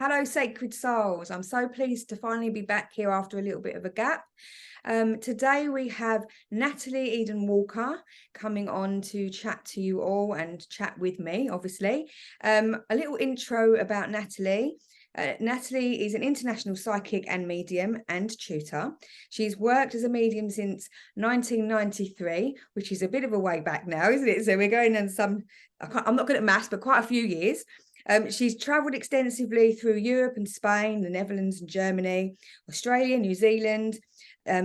Hello, Sacred Souls. I'm so pleased to finally be back here after a little bit of a gap. Today we have Natalie Walker coming on to chat to you all and chat with me, obviously. A little intro about Natalie. Natalie is an international psychic and medium and tutor. She's worked as a medium since 1993, which is a bit of a way back now, isn't it? So we're going on I'm not good at maths, but quite a few years. She's travelled extensively through Europe and Spain, the Netherlands and Germany, Australia, New Zealand,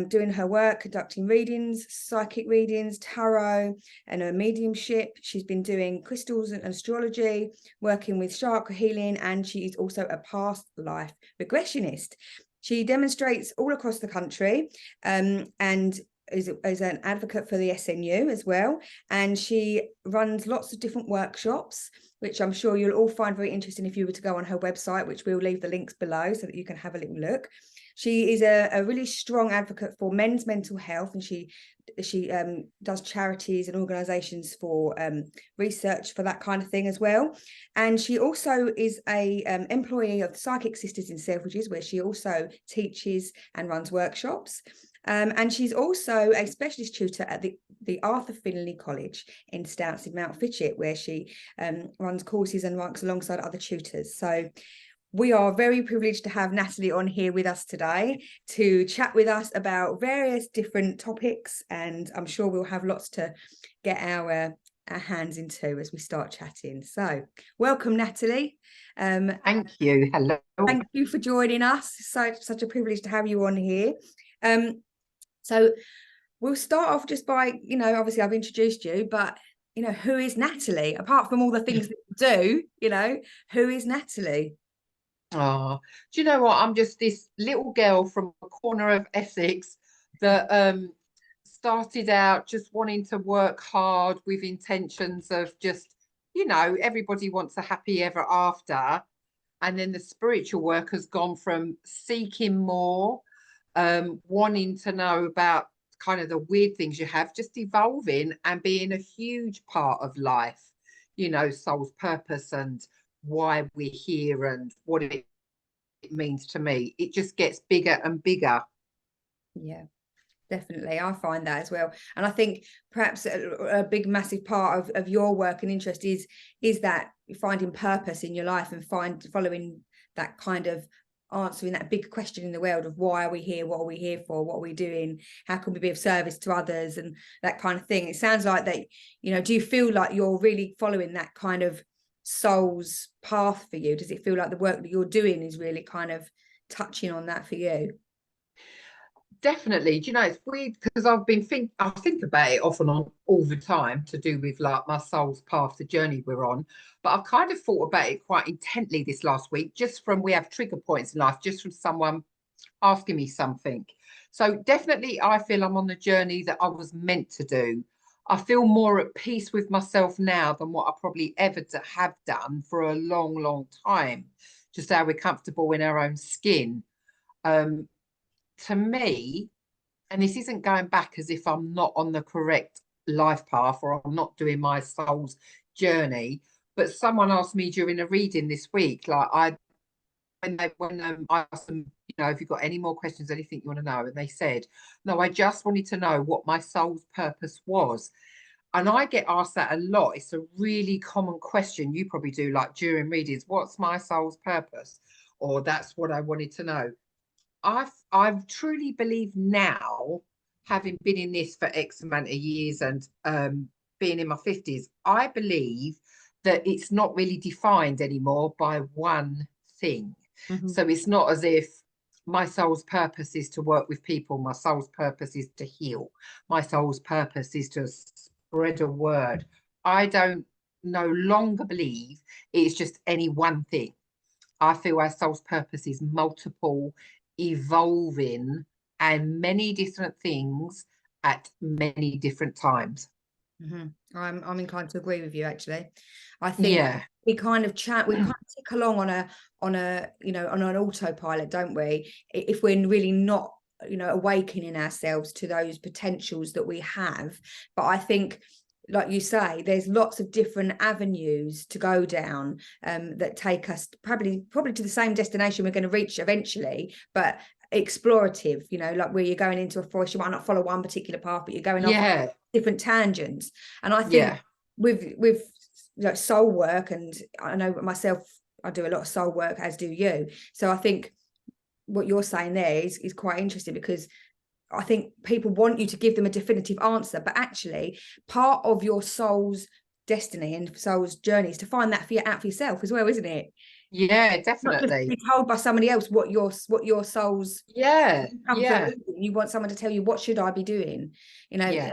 doing her work, conducting readings, psychic readings, tarot, and her mediumship. She's been doing crystals and astrology, working with chakra healing, and she is also a past life regressionist. She demonstrates all across the country and is an advocate for the SNU as well. And she runs lots of different workshops, which I'm sure you'll all find very interesting if you were to go on her website, which we'll leave the links below so that you can have a little look. She is a really strong advocate for men's mental health, and she does charities and organisations for research for that kind of thing as well. And she also is a employee of the Psychic Sisters in Selfridges, where she also teaches and runs workshops. And she's also a specialist tutor at the Arthur Findlay College in Stouts in Mount Fitchett, where she runs courses and works alongside other tutors. So we are very privileged to have Natalie on here with us today to chat with us about various different topics, and I'm sure we'll have lots to get our hands into as we start chatting. So welcome, Natalie. Thank you. Hello. Thank you for joining us. Such a privilege to have you on here. So we'll start off just by, obviously I've introduced you, but, who is Natalie? Apart from all the things that you do, who is Natalie? Oh, do you know what? I'm just this little girl from a corner of Essex that started out just wanting to work hard with intentions of just, everybody wants a happy ever after. And then the spiritual work has gone from seeking more, wanting to know about kind of the weird things you have, just evolving and being a huge part of life, soul's purpose and why we're here and what it means to me. It just gets bigger and bigger. Yeah, definitely. I find that as well. And I think perhaps a big, massive part of your work and interest is that finding purpose in your life and following that kind of answering that big question in the world of why are we here, what are we here for, what are we doing, how can we be of service to others, and that kind of thing. It sounds like that, do you feel like you're really following that kind of soul's path for you? Does it feel like the work that you're doing is really kind of touching on that for you? Definitely. Do you know, it's weird because I think about it off and on all the time to do with like my soul's path, the journey we're on. But I've kind of thought about it quite intently this last week, just from we have trigger points in life, just from someone asking me something. So definitely I feel I'm on the journey that I was meant to do. I feel more at peace with myself now than what I probably ever have done for a long, long time. Just how we're comfortable in our own skin. To me, and this isn't going back as if I'm not on the correct life path or I'm not doing my soul's journey, but someone asked me during a reading this week, like when I asked them, if you've got any more questions, anything you want to know, and they said, no, I just wanted to know what my soul's purpose was. And I get asked that a lot. It's a really common question. You probably do, like during readings, what's my soul's purpose? Or that's what I wanted to know. I truly believe now, having been in this for X amount of years and being in my 50s, I believe that it's not really defined anymore by one thing. Mm-hmm. So it's not as if my soul's purpose is to work with people. My soul's purpose is to heal. My soul's purpose is to spread a word. I don't no longer believe it's just any one thing. I feel our soul's purpose is multiple, evolving, and many different things at many different times. Mm-hmm. I'm inclined to agree with you, actually. I think we kind of tick along on an autopilot, don't we? If we're really not, awakening ourselves to those potentials that we have. But I think like you say, there's lots of different avenues to go down that take us probably to the same destination we're going to reach eventually, but explorative, you know, like where you're going into a forest, you might not follow one particular path, but you're going off different tangents. And I think with like soul work, and I know myself, I do a lot of soul work, as do you. So I think what you're saying there is quite interesting, because I think people want you to give them a definitive answer, but actually part of your soul's destiny and soul's journey is to find that out for yourself as well, isn't it? Yeah, Not just definitely. be told by somebody else what your soul's you want someone to tell you, what should I be doing? You know,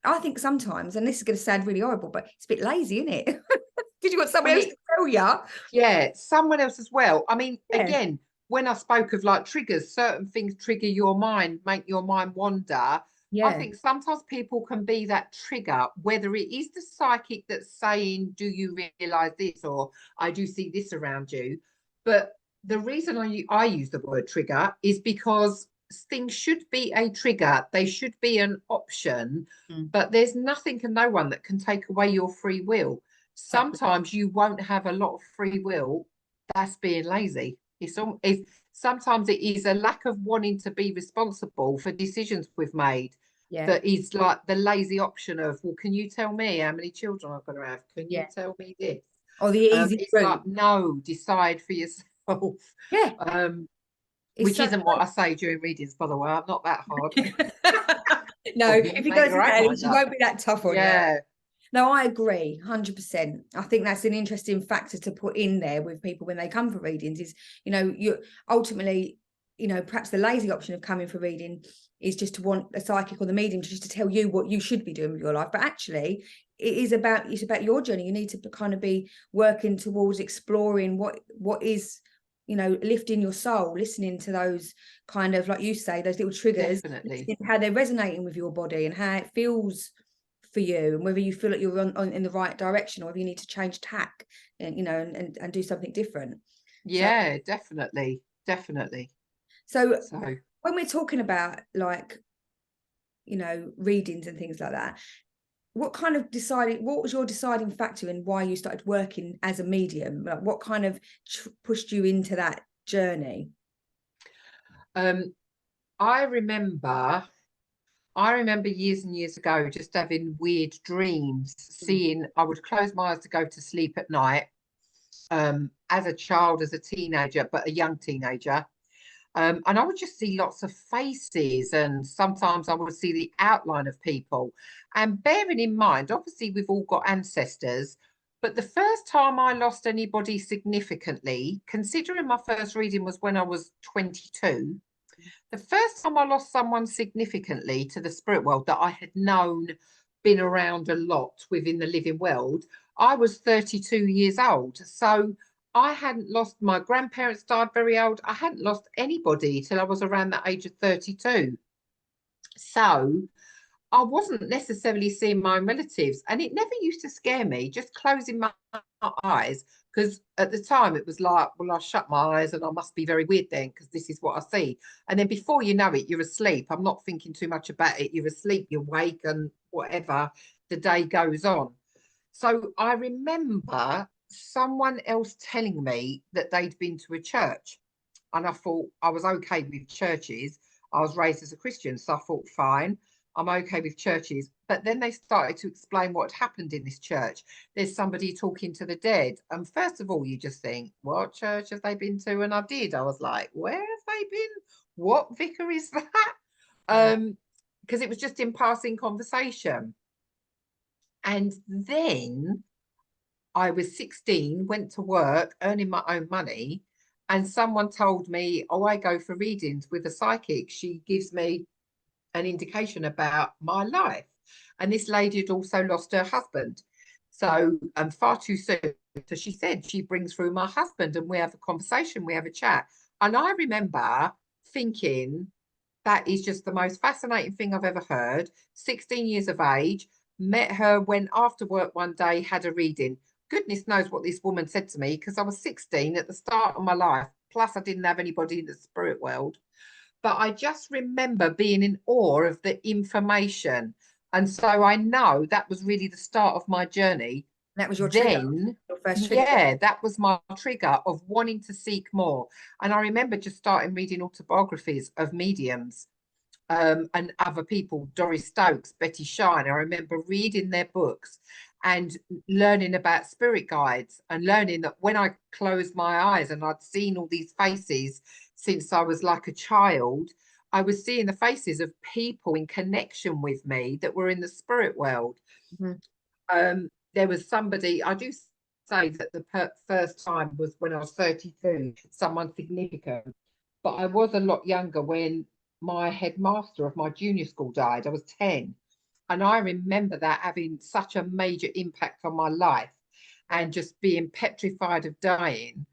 I think sometimes, and this is going to sound really horrible, but it's a bit lazy, isn't it? Because you want someone else to tell you. Yeah, someone else as well. I mean, again, when I spoke of like triggers, certain things trigger your mind, make your mind wander. I think sometimes people can be that trigger, whether it is the psychic that's saying, do you realize this? Or I do see this around you. But the reason I use the word trigger is because things should be a trigger. They should be an option, but there's nothing and no one that can take away your free will. Sometimes you won't have a lot of free will. That's being lazy. Sometimes it is a lack of wanting to be responsible for decisions we've made. That is like the lazy option of, well, can you tell me how many children I'm going to have? Can you tell me this? Or the easy it's like, no, decide for yourself. Which isn't what I say during readings, by the way. I'm not that hard. No, if you go to Natalie, she won't be that tough on you. No, I agree, 100%. I think that's an interesting factor to put in there with people when they come for readings is, you know, you ultimately, you know, perhaps the lazy option of coming for reading is just to want a psychic or the medium to just to tell you what you should be doing with your life. But actually, it's about your journey. You need to kind of be working towards exploring what is, you know, lifting your soul, listening to those kind of, like you say, those little triggers, how they're resonating with your body and how it feels for you, and whether you feel like you're in the right direction, or whether you need to change tack and, you know, and do something different. Definitely. So when we're talking about, like, you know, readings and things like that, what was your deciding factor in why you started working as a medium? Like, what kind of pushed you into that journey? I remember years and years ago just having weird dreams, seeing, I would close my eyes to go to sleep at night, as a child, as a teenager, but a young teenager. And I would just see lots of faces, and sometimes I would see the outline of people. And bearing in mind, obviously, we've all got ancestors, but the first time I lost anybody significantly, considering my first reading was when I was 22, the first time I lost someone significantly to the spirit world that I had known, been around a lot within the living world, I was 32 years old. So I hadn't lost, my grandparents died very old. I hadn't lost anybody till I was around the age of 32. So I wasn't necessarily seeing my own relatives, and it never used to scare me, just closing my eyes, because at the time it was like, well, I shut my eyes and I must be very weird then, because this is what I see. And then before you know it, you're asleep. I'm not thinking too much about it. You're asleep, you're awake, and whatever, the day goes on. So I remember someone else telling me that they'd been to a church, and I thought I was okay with churches. I was raised as a Christian, so I thought, fine, I'm okay with churches. But then they started to explain what happened in this church. There's somebody talking to the dead. And first of all, you just think, what church have they been to? And I did. I was like, where have they been? What vicar is that? Because it was just in passing conversation. And then I was 16, went to work, earning my own money, and someone told me, oh, I go for readings with a psychic. She gives me an indication about my life. And this lady had also lost her husband. So far too soon. So she said she brings through my husband, and we have a conversation, we have a chat. And I remember thinking, that is just the most fascinating thing I've ever heard. 16 years of age, met her, went after work one day, had a reading. Goodness knows what this woman said to me, because I was 16 at the start of my life. Plus, I didn't have anybody in the spirit world. But I just remember being in awe of the information. And so I know that was really the start of my journey. That was your trigger, Then, your first trigger. yeah, that was my trigger of wanting to seek more. And I remember just starting reading autobiographies of mediums, and other people, Doris Stokes, Betty Shine. I remember reading their books and learning about spirit guides, and learning that when I closed my eyes and I'd seen all these faces since I was like a child, I was seeing the faces of people in connection with me that were in the spirit world. Mhm. There was somebody, I do say that the first time was when I was 32, someone significant, but I was a lot younger when my headmaster of my junior school died. I was 10. And I remember that having such a major impact on my life, Yeah. and just being petrified of dying.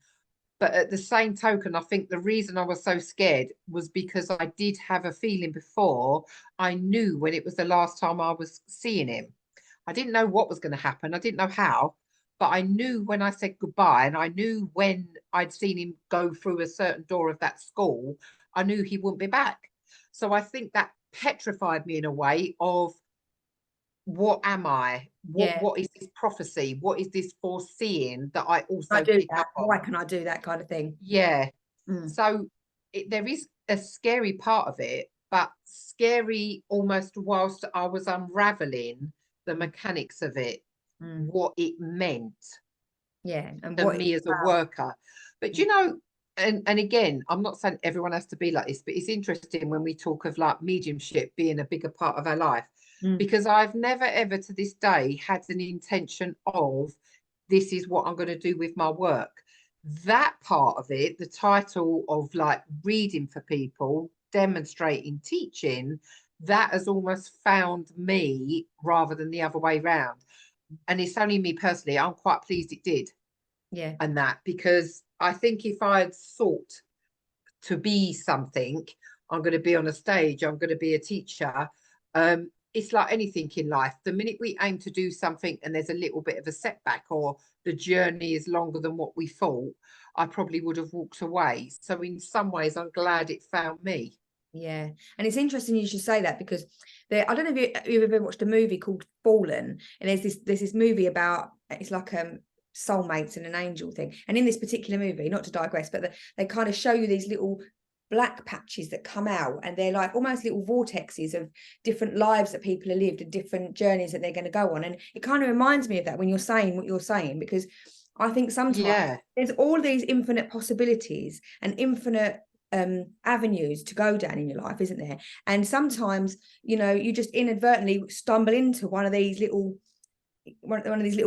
But at the same token, I think the reason I was so scared was because I did have a feeling before. I knew when it was the last time I was seeing him. I didn't know what was going to happen. I didn't know how, but I knew when I said goodbye, and I knew when I'd seen him go through a certain door of that school, I knew he wouldn't be back. So I think that petrified me in a way of, what am I? Yeah. What is this prophecy? What is this foreseeing that I I also do pick that. up Why on? can I do that kind of thing? Yeah. Mm. So there is a scary part of it, but scary almost whilst I was unraveling the mechanics of it, Mm. what it meant Yeah. And to what me as a worker. But Mm. and again, I'm not saying everyone has to be like this, but it's interesting when we talk of like mediumship being a bigger part of our life, Mm. because I've never ever to this day had an intention of, this is what I'm going to do with my work. That part of it, the title of like reading for people, demonstrating, teaching, that has almost found me rather than the other way round. And it's only me personally, I'm quite pleased it did. Yeah. And that, because I think if I had sought to be something, I'm going to be on a stage, I'm going to be a teacher. It's like anything in life. The minute we aim to do something and there's a little bit of a setback, or the journey is longer than what we thought, I probably would have walked away. So in some ways, I'm glad it found me. Yeah. And it's interesting you should say that, because I don't know if you've ever watched a movie called Fallen, and there's this movie about, it's like soulmates and an angel thing. And in this particular movie, not to digress, but they kind of show you these little black patches that come out, and they're like almost little vortexes of different lives that people have lived and different journeys that they're going to go on. And it kind of reminds me of that when you're saying what you're saying, because I think sometimes Yeah, there's all these infinite possibilities and infinite avenues to go down in your life, isn't there? And sometimes, you just inadvertently stumble into one of these little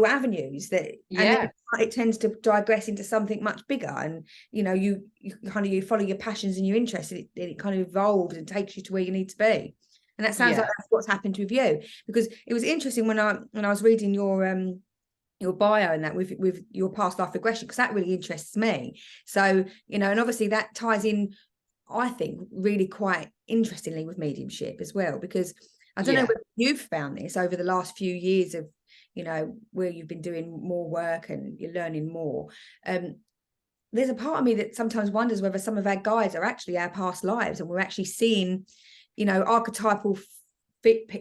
avenues and then yeah, it tends to digress into something much bigger. And you kind of, you follow your passions and your interests, and it kind of evolves and takes you to where you need to be. And that sounds like yeah, that's what's happened with you, because it was interesting when I was reading your bio and that with your past life regression, because that really interests me. So and obviously that ties in, I think, really quite interestingly with mediumship as well, because I don't know yeah, whether you've found this over the last few years of where you've been doing more work and you're learning more. There's a part of me that sometimes wonders whether some of our guides are actually our past lives, and we're actually seeing archetypal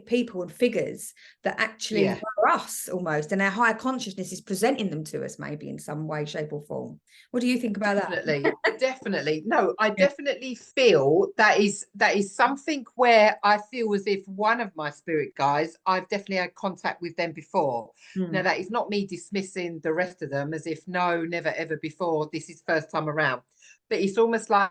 people and figures that actually yeah. were us almost, and our higher consciousness is presenting them to us maybe in some way, shape or form. What do you think about Definitely, that? definitely. No, I Yeah. definitely feel that is something where I feel as if one of my spirit guides, I've definitely had contact with them before. Now, Mm. that is not me dismissing the rest of them as if no, never ever before. This is first time around. But it's almost like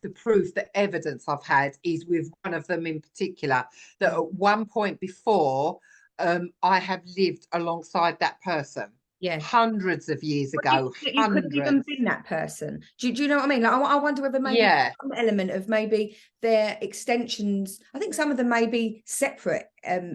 the proof, the evidence I've had is with one of them in particular, that at one point before, I have lived alongside that person Yeah. hundreds of years What do you ago, think, that you could have even hundreds. been that person? Do you know what I mean? Like, I wonder whether maybe Yeah, some element of maybe their extensions. I think some of them may be separate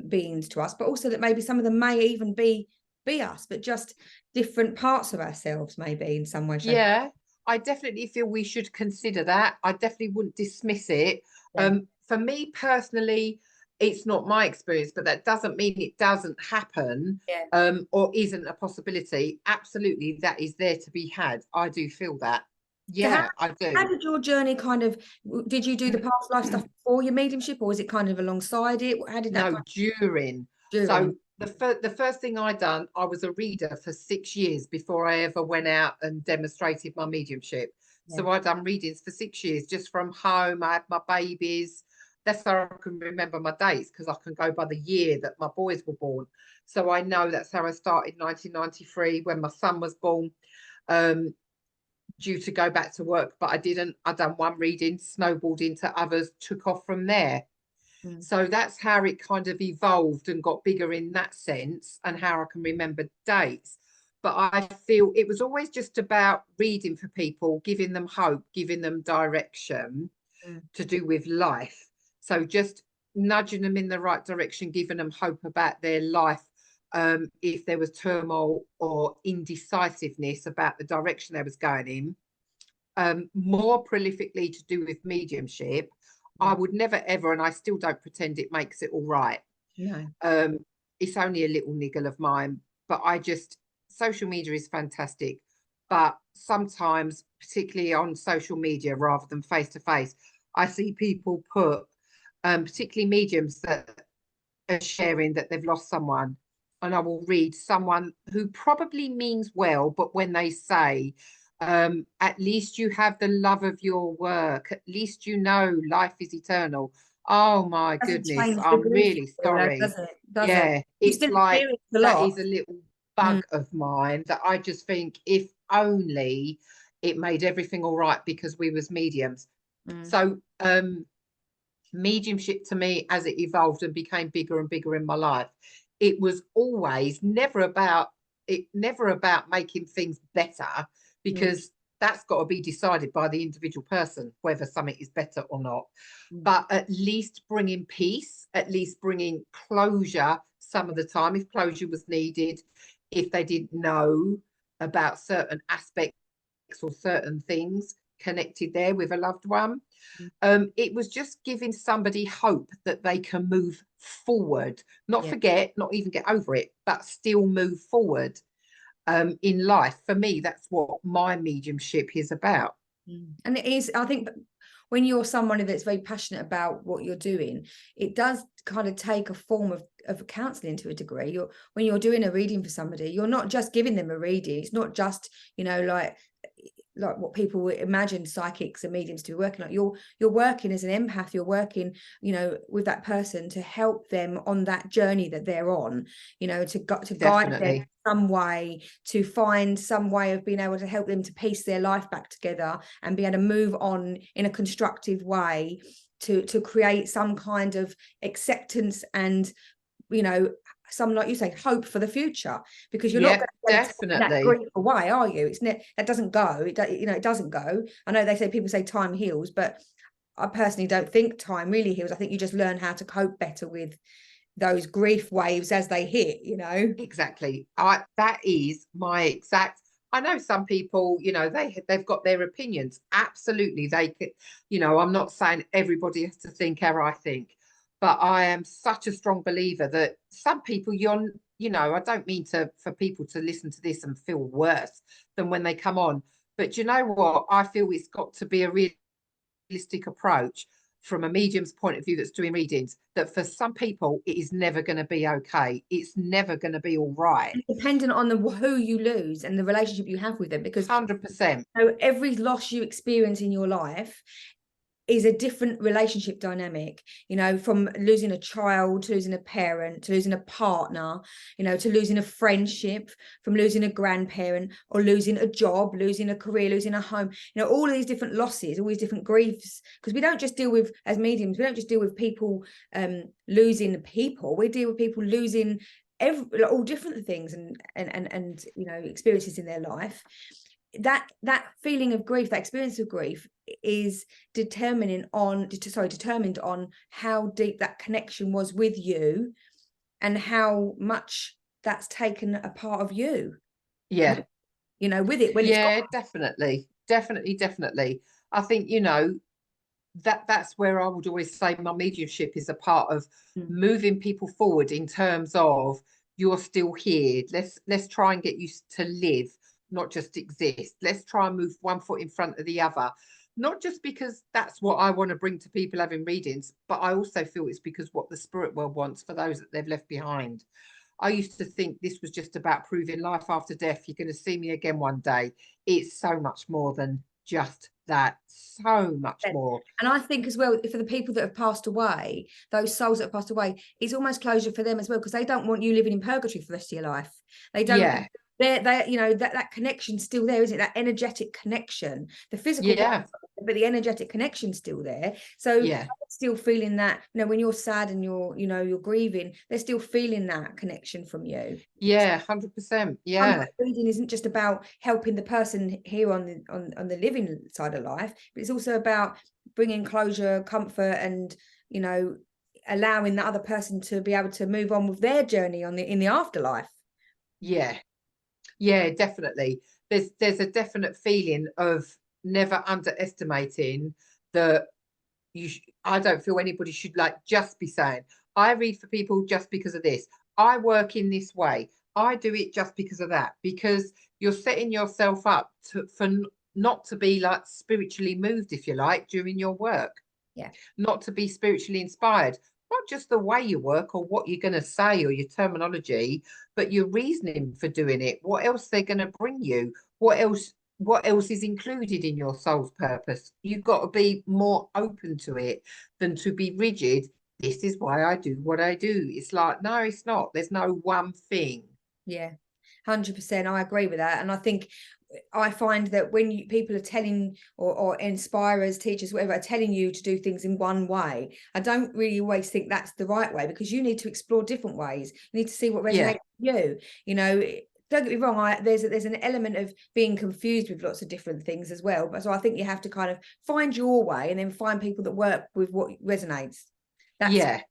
beings to us, but also that maybe some of them may even be us, but just different parts of ourselves, maybe in some way, shape. yeah. I definitely feel we should consider that. I definitely wouldn't dismiss it. Yeah, For me personally, it's not my experience, but that doesn't mean it doesn't happen, yeah. or isn't a possibility. Absolutely, that is there to be had. I do feel that. So Yeah, I how do. did your journey kind of, did you do the past life stuff before your mediumship, or was it kind of alongside it? How did that No, kind during. of during? So the first thing I done, I was a reader for 6 years before I ever went out and demonstrated my mediumship. Yeah. So I done readings for 6 years just from home. I had my babies. That's how I can remember my dates, because I can go by the year that my boys were born. So I know that's how I started 1993 when my son was born. Due to go back to work, but I didn't. I done one reading, snowballed into others, took off from there. Mm. So that's how it kind of evolved and got bigger in that sense, and how I can remember dates. But I feel it was always just about reading for people, giving them hope, giving them direction Mm. to do with life. So just nudging them in the right direction, giving them hope about their life. If there was turmoil or indecisiveness about the direction they was going in, more prolifically to do with mediumship. I Mm. would never ever, and I still don't pretend it makes it all right. No. Um, it's only a little niggle of mine, but social media is fantastic. But sometimes, particularly on social media rather than face to face, I see people put, particularly mediums that are sharing that they've lost someone. And I will read someone who probably means well, but when they say, at least you have the love of your work, at least you know life is eternal. Oh my Doesn't goodness, change the I'm grief, really though, sorry. does it? Does it? Yeah, You it's still like experience a that lot. is a little Mm. bug of mine that I just think if only it made everything all right because we was mediums. Mm. So mediumship to me, as it evolved and became bigger and bigger in my life, it was always never about making things better, Mm. because that's got to be decided by the individual person whether something is better or not, Mm. but at least bringing peace, at least bringing closure some of the time if closure was needed, if they didn't know about certain aspects or certain things connected there with a loved one. Mm. It was just giving somebody hope that they can move forward, not Yeah. forget, not even get over it, but still move forward in life. For me, that's what my mediumship is about. Mm. And it is, I think, when you're someone that's very passionate about what you're doing, it does kind of take a form of counseling to a degree. When you're doing a reading for somebody, you're not just giving them a reading. It's not just, like what people would imagine psychics and mediums to be working like. You're working as an empath. You're working, with that person to help them on that journey that they're on, to guide them Definitely. some way, to find some way of being able to help them to piece their life back together and be able to move on in a constructive way, to create some kind of acceptance and, some, like you say, hope for the future, because you're not Yep, going to take that definitely. grief away, are you? That doesn't go. It doesn't go. I know people say time heals, but I personally don't think time really heals. I think you just learn how to cope better with those grief waves as they hit. Exactly. That is my exact. I know some people, they've got their opinions. Absolutely, they could. I'm not saying everybody has to think how I think, but I am such a strong believer that some people, I don't mean for people to listen to this and feel worse than when they come on. But you know what? I feel it's got to be a realistic approach from a medium's point of view that's doing readings, that for some people it is never going to be okay, it's never going to be all right. Dependent on who you lose and the relationship you have with them, because 100%. every loss you experience in your life is a different relationship dynamic, from losing a child to losing a parent to losing a partner, to losing a friendship, from losing a grandparent, or losing a job, losing a career, losing a home, all of these different losses, all these different griefs, because we don't just deal with, as mediums, we don't just deal with people losing people, we deal with people losing all different things and experiences in their life. That feeling of grief, that experience of grief, is determined on how deep that connection was with you, and how much that's taken a part of you, Yeah. with it when it's Yeah, gone. definitely. I think, that's where I would always say my mediumship is a part of Mm. moving people forward in terms of, you're still here. Let's try and get you to live not just exist. Let's try and move one foot in front of the other. Not just because that's what I want to bring to people having readings, but I also feel it's because what the spirit world wants for those that they've left behind. I used to think this was just about proving life after death. You're going to see me again one day. It's so much more than just that. So much more. And I think as well, for the people that have passed away, those souls that have passed away, it's almost closure for them as well, because they don't want you living in purgatory for the rest of your life. They don't. Yeah. They you know, that connection's still there, isn't it? That energetic connection, the physical Yeah. body, but the energetic connection's still there. So Yeah. they're still feeling that, you know, when you're sad and you're grieving, they're still feeling that connection from you. Yeah. 100%. Yeah. Reading isn't just about helping the person here on the living side of life, but it's also about bringing closure, comfort, and, you know, allowing the other person to be able to move on with their journey in the afterlife. Yeah. Yeah, definitely. There's a definite feeling of never underestimating that I don't feel anybody should like just be saying, I read for people just because of this. I work in this way. I do it just because of that, because you're setting yourself up for not to be like spiritually moved, if you like, during your work. Yeah. Not to be spiritually inspired, not just the way you work or what you're going to say or your terminology, but your reasoning for doing it, what else they're going to bring you, what else is included in your soul's purpose. You've got to be more open to it than to be rigid. This is why I do what I do. It's like, no, it's not. There's no one thing. Yeah, 100%. I agree with that. And I find that when people are telling, or inspirers, teachers, whatever, are telling you to do things in one way, I don't really always think that's the right way, because you need to explore different ways. You need to see what Yeah. resonates with you. You know, don't get me wrong, there's an element of being confused with lots of different things as well. But so I think you have to kind of find your way and then find people that work with what resonates. That's, Yeah.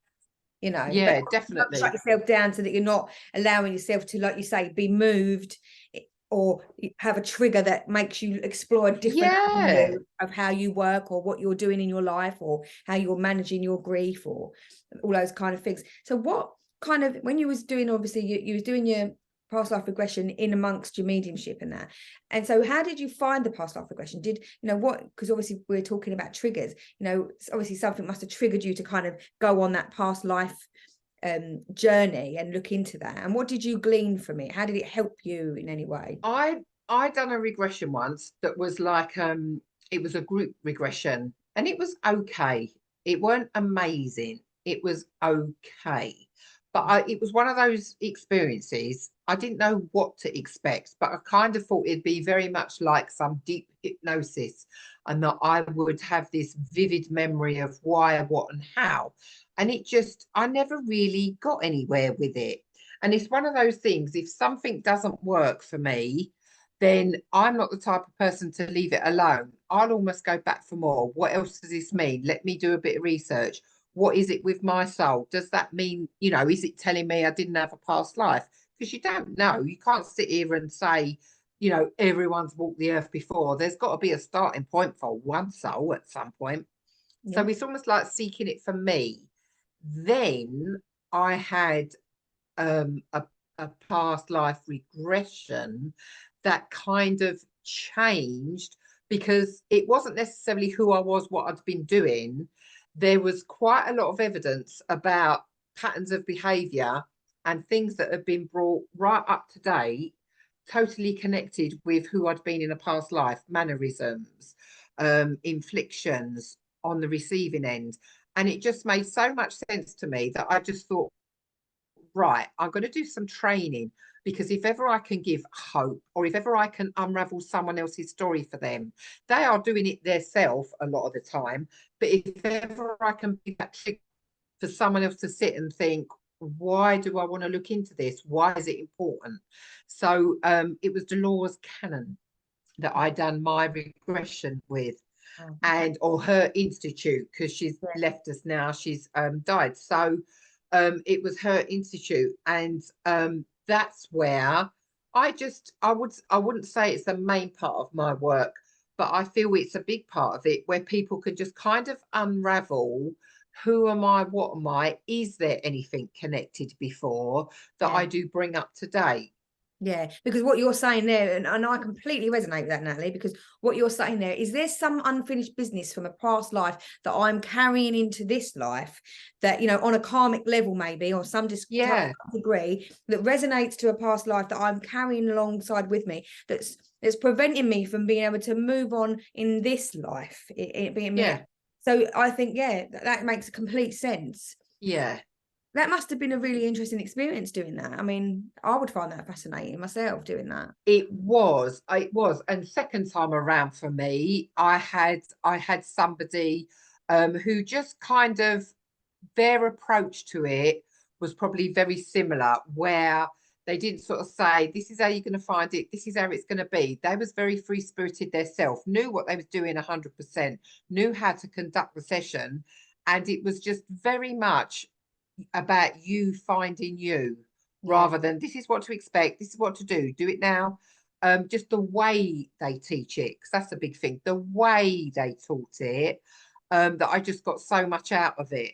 you know, but Yeah, not shut definitely. yourself down so that you're not allowing yourself to, like you say, be moved, or have a trigger that makes you explore a different Yeah. avenue of how you work, or what you're doing in your life, or how you're managing your grief, or all those kind of things. So what kind of, when you was doing, obviously you was doing your past life regression in amongst your mediumship and that, and so how did you find the past life regression? Did you know what, because obviously we're talking about triggers, you know, obviously something must have triggered you to kind of go on that past life journey and look into that, and what did you glean from it? How did it help you in any way? I done a regression once that was like it was a group regression, and it was okay. It weren't amazing. It was okay. But it was one of those experiences. I didn't know what to expect, but I kind of thought it'd be very much like some deep hypnosis, and that I would have this vivid memory of why, what, and how. And I never really got anywhere with it. And it's one of those things, if something doesn't work for me, then I'm not the type of person to leave it alone. I'll almost go back for more. What else does this mean? Let me do a bit of research. What is it with my soul? Does that mean, is it telling me I didn't have a past life? Because you don't know. You can't sit here and say, everyone's walked the earth before. There's got to be a starting point for one soul at some point. So Yeah. it's almost like seeking it for me. Then I had um, a, a past life regression that kind of changed, because it wasn't necessarily who I was, what I'd been doing. There was quite a lot of evidence about patterns of behavior and things that have been brought right up to date, totally connected with who I'd been in a past life, mannerisms, inflictions on the receiving end. And it just made so much sense to me that I just thought, right, I'm going to do some training, because if ever I can give hope, or if ever I can unravel someone else's story for them, they are doing it themselves a lot of the time. But if ever I can be that trick for someone else to sit and think, why do I want to look into this? Why is it important? So it was Dolores Cannon that I done my regression with, Oh, okay. or her institute, because she's Yeah. left us now. She's died. So it was her institute, and that's where I wouldn't say it's the main part of my work, but I feel it's a big part of it, where people can just kind of unravel, who am I, what am I, is there anything connected before that Yeah. I do bring up to date? Yeah, because what you're saying there, and I completely resonate with that, Natalie, because what you're saying there is there's some unfinished business from a past life that I'm carrying into this life that, you know, on a karmic level, maybe, or some Yeah, degree that resonates to a past life that I'm carrying alongside with me, that's preventing me from being able to move on in this life, it being me. yeah, So I think, yeah, that makes complete sense. yeah. That must have been a really interesting experience doing that. I mean, I would find that fascinating myself doing that. It was. And second time around for me, I had somebody who just kind of, their approach to it was probably very similar, where they didn't sort of say, this is how you're going to find it, this is how it's going to be. They was very free spirited themselves, knew what they was doing 100%, knew how to conduct the session, and it was just very much about you finding you, Yeah, rather than this is what to expect, this is what to do it now. Just the way they teach it, because that's a big thing, the way they taught it, that I just got so much out of it.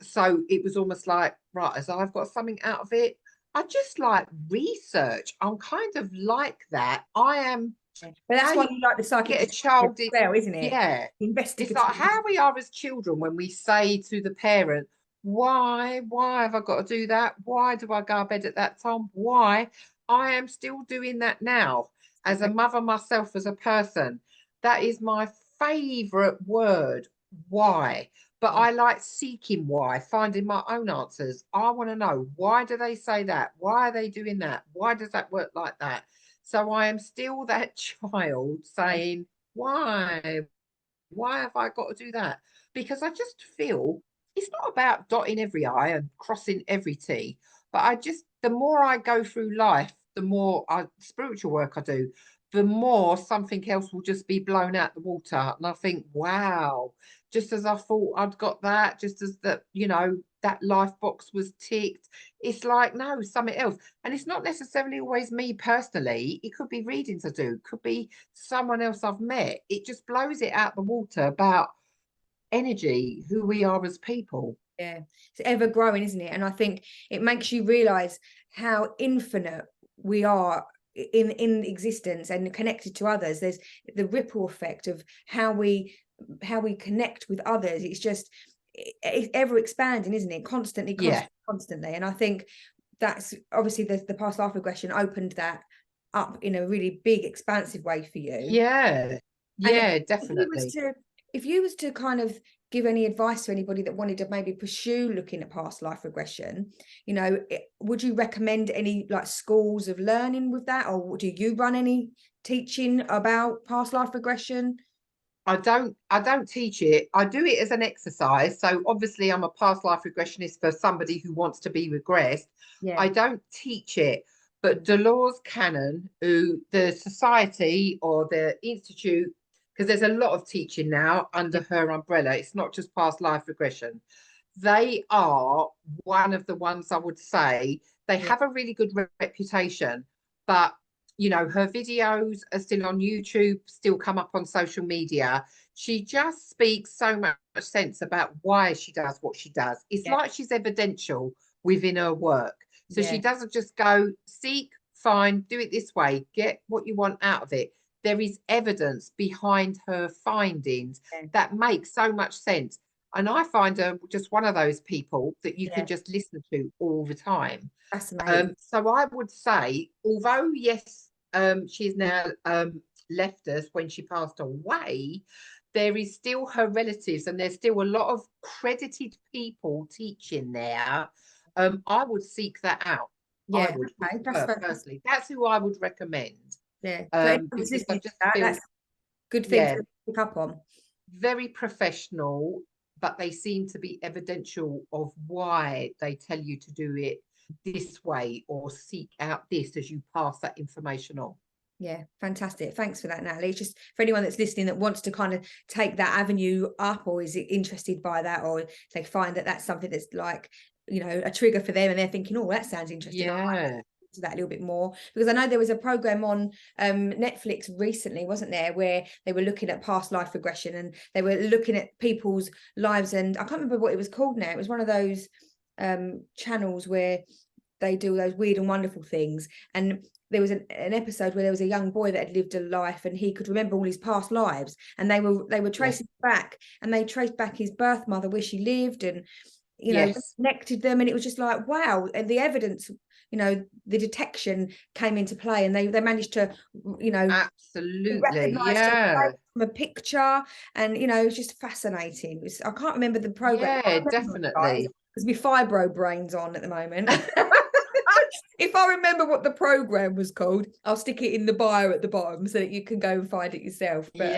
So it was almost like, right, as I've got something out of it, I just like research. I'm kind of like that. I am yeah. But how that's why you you like the psychic get a detective child as well, isn't it? yeah. It's Investigative. like how we are as children when we say to the parent, why have I got to do that? Why do I go to bed at that time? Why? I am still doing that now as a mother myself, as a person. That is my favorite word, why. But Yeah, I like seeking why, finding my own answers. I want to know, why do they say that? Why are they doing that? Why does that work like that? So I am still that child yeah, saying, why? Why have I got to do that? Because I just feel it's not about dotting every I and crossing every T, but I just, the more I go through life, the more spiritual work I do, the more something else will just be blown out the water. And I think, wow, just as I thought I'd got that, just as that, that life box was ticked, it's like, no, something else. And it's not necessarily always me personally. It could be readings I do, could be someone else I've met. It just blows it out the water about energy, who we are as people. yeah. It's ever growing, isn't it? And I think it makes you realize how infinite we are in existence and connected to others. There's the ripple effect of how we connect with others. It's just it's ever expanding, isn't it? Constantly, Yeah, constantly. And I think that's obviously the past life regression opened that up in a really big, expansive way for you. yeah, And yeah, if you was definitely. to if you was to kind of give any advice to anybody that wanted to maybe pursue looking at past life regression, would you recommend any like schools of learning with that, or do you run any teaching about past life regression? I don't teach it. I do it as an exercise. So obviously I'm a past life regressionist for somebody who wants to be regressed. Yeah, I don't teach it. But Dolores Cannon, who the society or the institute, because there's a lot of teaching now under yeah, her umbrella, it's not just past life regression. They are one of the ones I would say they yeah, have a really good reputation, but her videos are still on YouTube, still come up on social media. She just speaks so much sense about why she does what she does. It's yeah, like she's evidential within her work. So she yeah, doesn't just go seek, find, do it this way, get what you want out of it. There is evidence behind her findings yeah, that makes so much sense. And I find her just one of those people that you can yeah. just listen to all the time. Fascinating. So I would say, although yes, she's now left us when she passed away, there is still her relatives, and there's still a lot of credited people teaching there. I would seek that out. I Yeah, would with okay, that's her fantastic. personally. That's who I would recommend. Yeah, so anyone that's Because I listening to just that, that's feel, a good thing yeah, to pick up on. very professional, but they seem to be evidential of why they tell you to do it this way or seek out this as you pass that information on. Yeah, fantastic. Thanks for that, Natalie. It's just for anyone that's listening that wants to kind of take that avenue up, or is interested by that, or they find that that's something that's like, a trigger for them and they're thinking, oh, that sounds interesting. I might Yeah. look into that a little bit more. Because I know there was a program on Netflix recently, wasn't there, where they were looking at past life regression and they were looking at people's lives. And I can't remember what it was called now. It was one of those channels where they do those weird and wonderful things. And there was an episode where there was a young boy that had lived a life and he could remember all his past lives, and they were tracing back, and they traced back his birth mother, where she lived, and connected them, and it was just like, wow. And the evidence, the detection came into play, and they managed to, absolutely, recognize from a picture, and it was just fascinating. I can't remember the program. Definitely, because my fibro brain's on at the moment. If I remember what the program was called, I'll stick it in the bio at the bottom so that you can go and find it yourself. But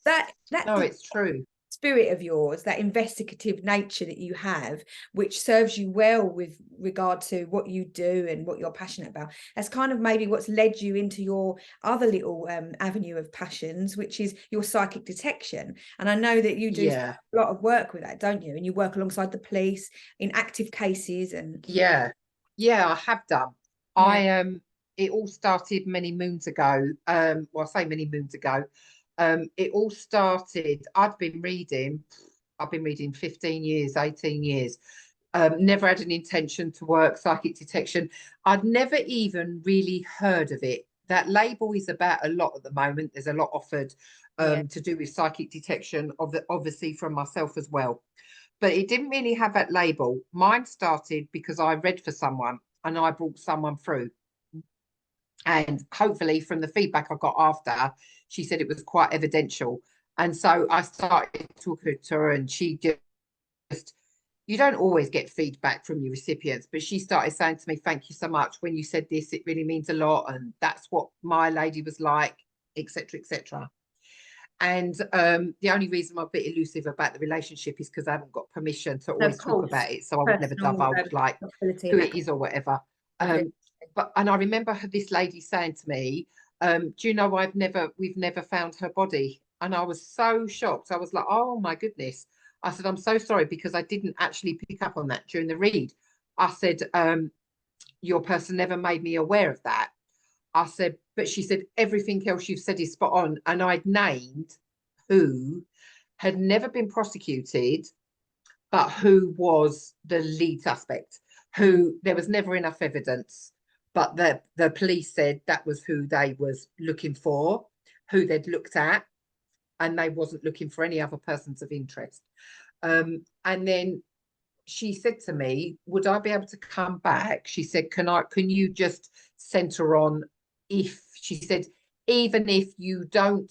that it's true. Spirit of yours, that investigative nature that you have, which serves you well with regard to what you do and what you're passionate about, that's kind of maybe what's led you into your other little avenue of passions, which is your psychic detection. And I know that you do a lot of work with that, don't you? And you work alongside the police in active cases. And I have done. It all started many moons ago. I say many moons ago. It all started, I've been reading 15 years, 18 years. Never had an intention to work psychic detection. I'd never even really heard of it. That label is about a lot at the moment. There's a lot offered to do with psychic detection, obviously from myself as well. But it didn't really have that label. Mine started because I read for someone and I brought someone through. And hopefully from the feedback I got after, she said it was quite evidential. And so I started talking to her, and she just, you don't always get feedback from your recipients, but she started saying to me, thank you so much. When you said this, it really means a lot. And that's what my lady was like, etc., etc. And the only reason I'm a bit elusive about the relationship is because I haven't got permission to always talk about it. So I would never divulge like who it is or whatever. And I remember this lady saying to me, do you know, we've never found her body. And I was so shocked. I was like, oh my goodness. I said, I'm so sorry, because I didn't actually pick up on that during the read. I said, your person never made me aware of that. I said, but she said, everything else you've said is spot on. And I'd named who had never been prosecuted, but who was the lead suspect, who there was never enough evidence. But the police said that was who they was looking for, who they'd looked at, and they wasn't looking for any other persons of interest. And then she said to me, would I be able to come back? She said, can you just center on, if she said, even if you don't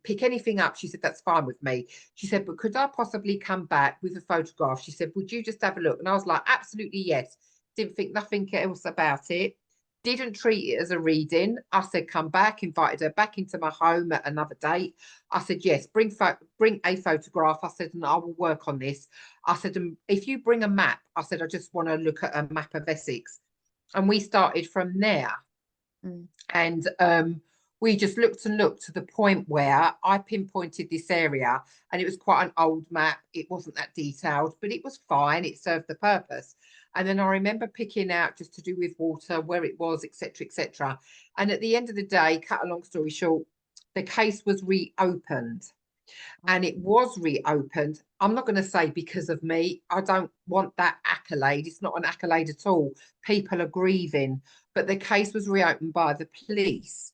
pick anything up, she said, that's fine with me. She said, but could I possibly come back with a photograph? She said, would you just have a look? And I was like, absolutely, yes. Didn't think nothing else about it. Didn't treat it as a reading. I said, come back, invited her back into my home at another date. I said, yes, bring a photograph. I said, and I will work on this. I said, if you bring a map, I said, I just want to look at a map of Essex. And we started from there. And we just looked and looked to the point where I pinpointed this area, and it was quite an old map. It wasn't that detailed, but it was fine. It served the purpose. And then I remember picking out, just to do with water, where it was, etc., etc. And at the end of the day, cut a long story short, the case was reopened. And it was reopened. I'm not going to say because of me. I don't want that accolade. It's not an accolade at all. People are grieving. But the case was reopened by the police.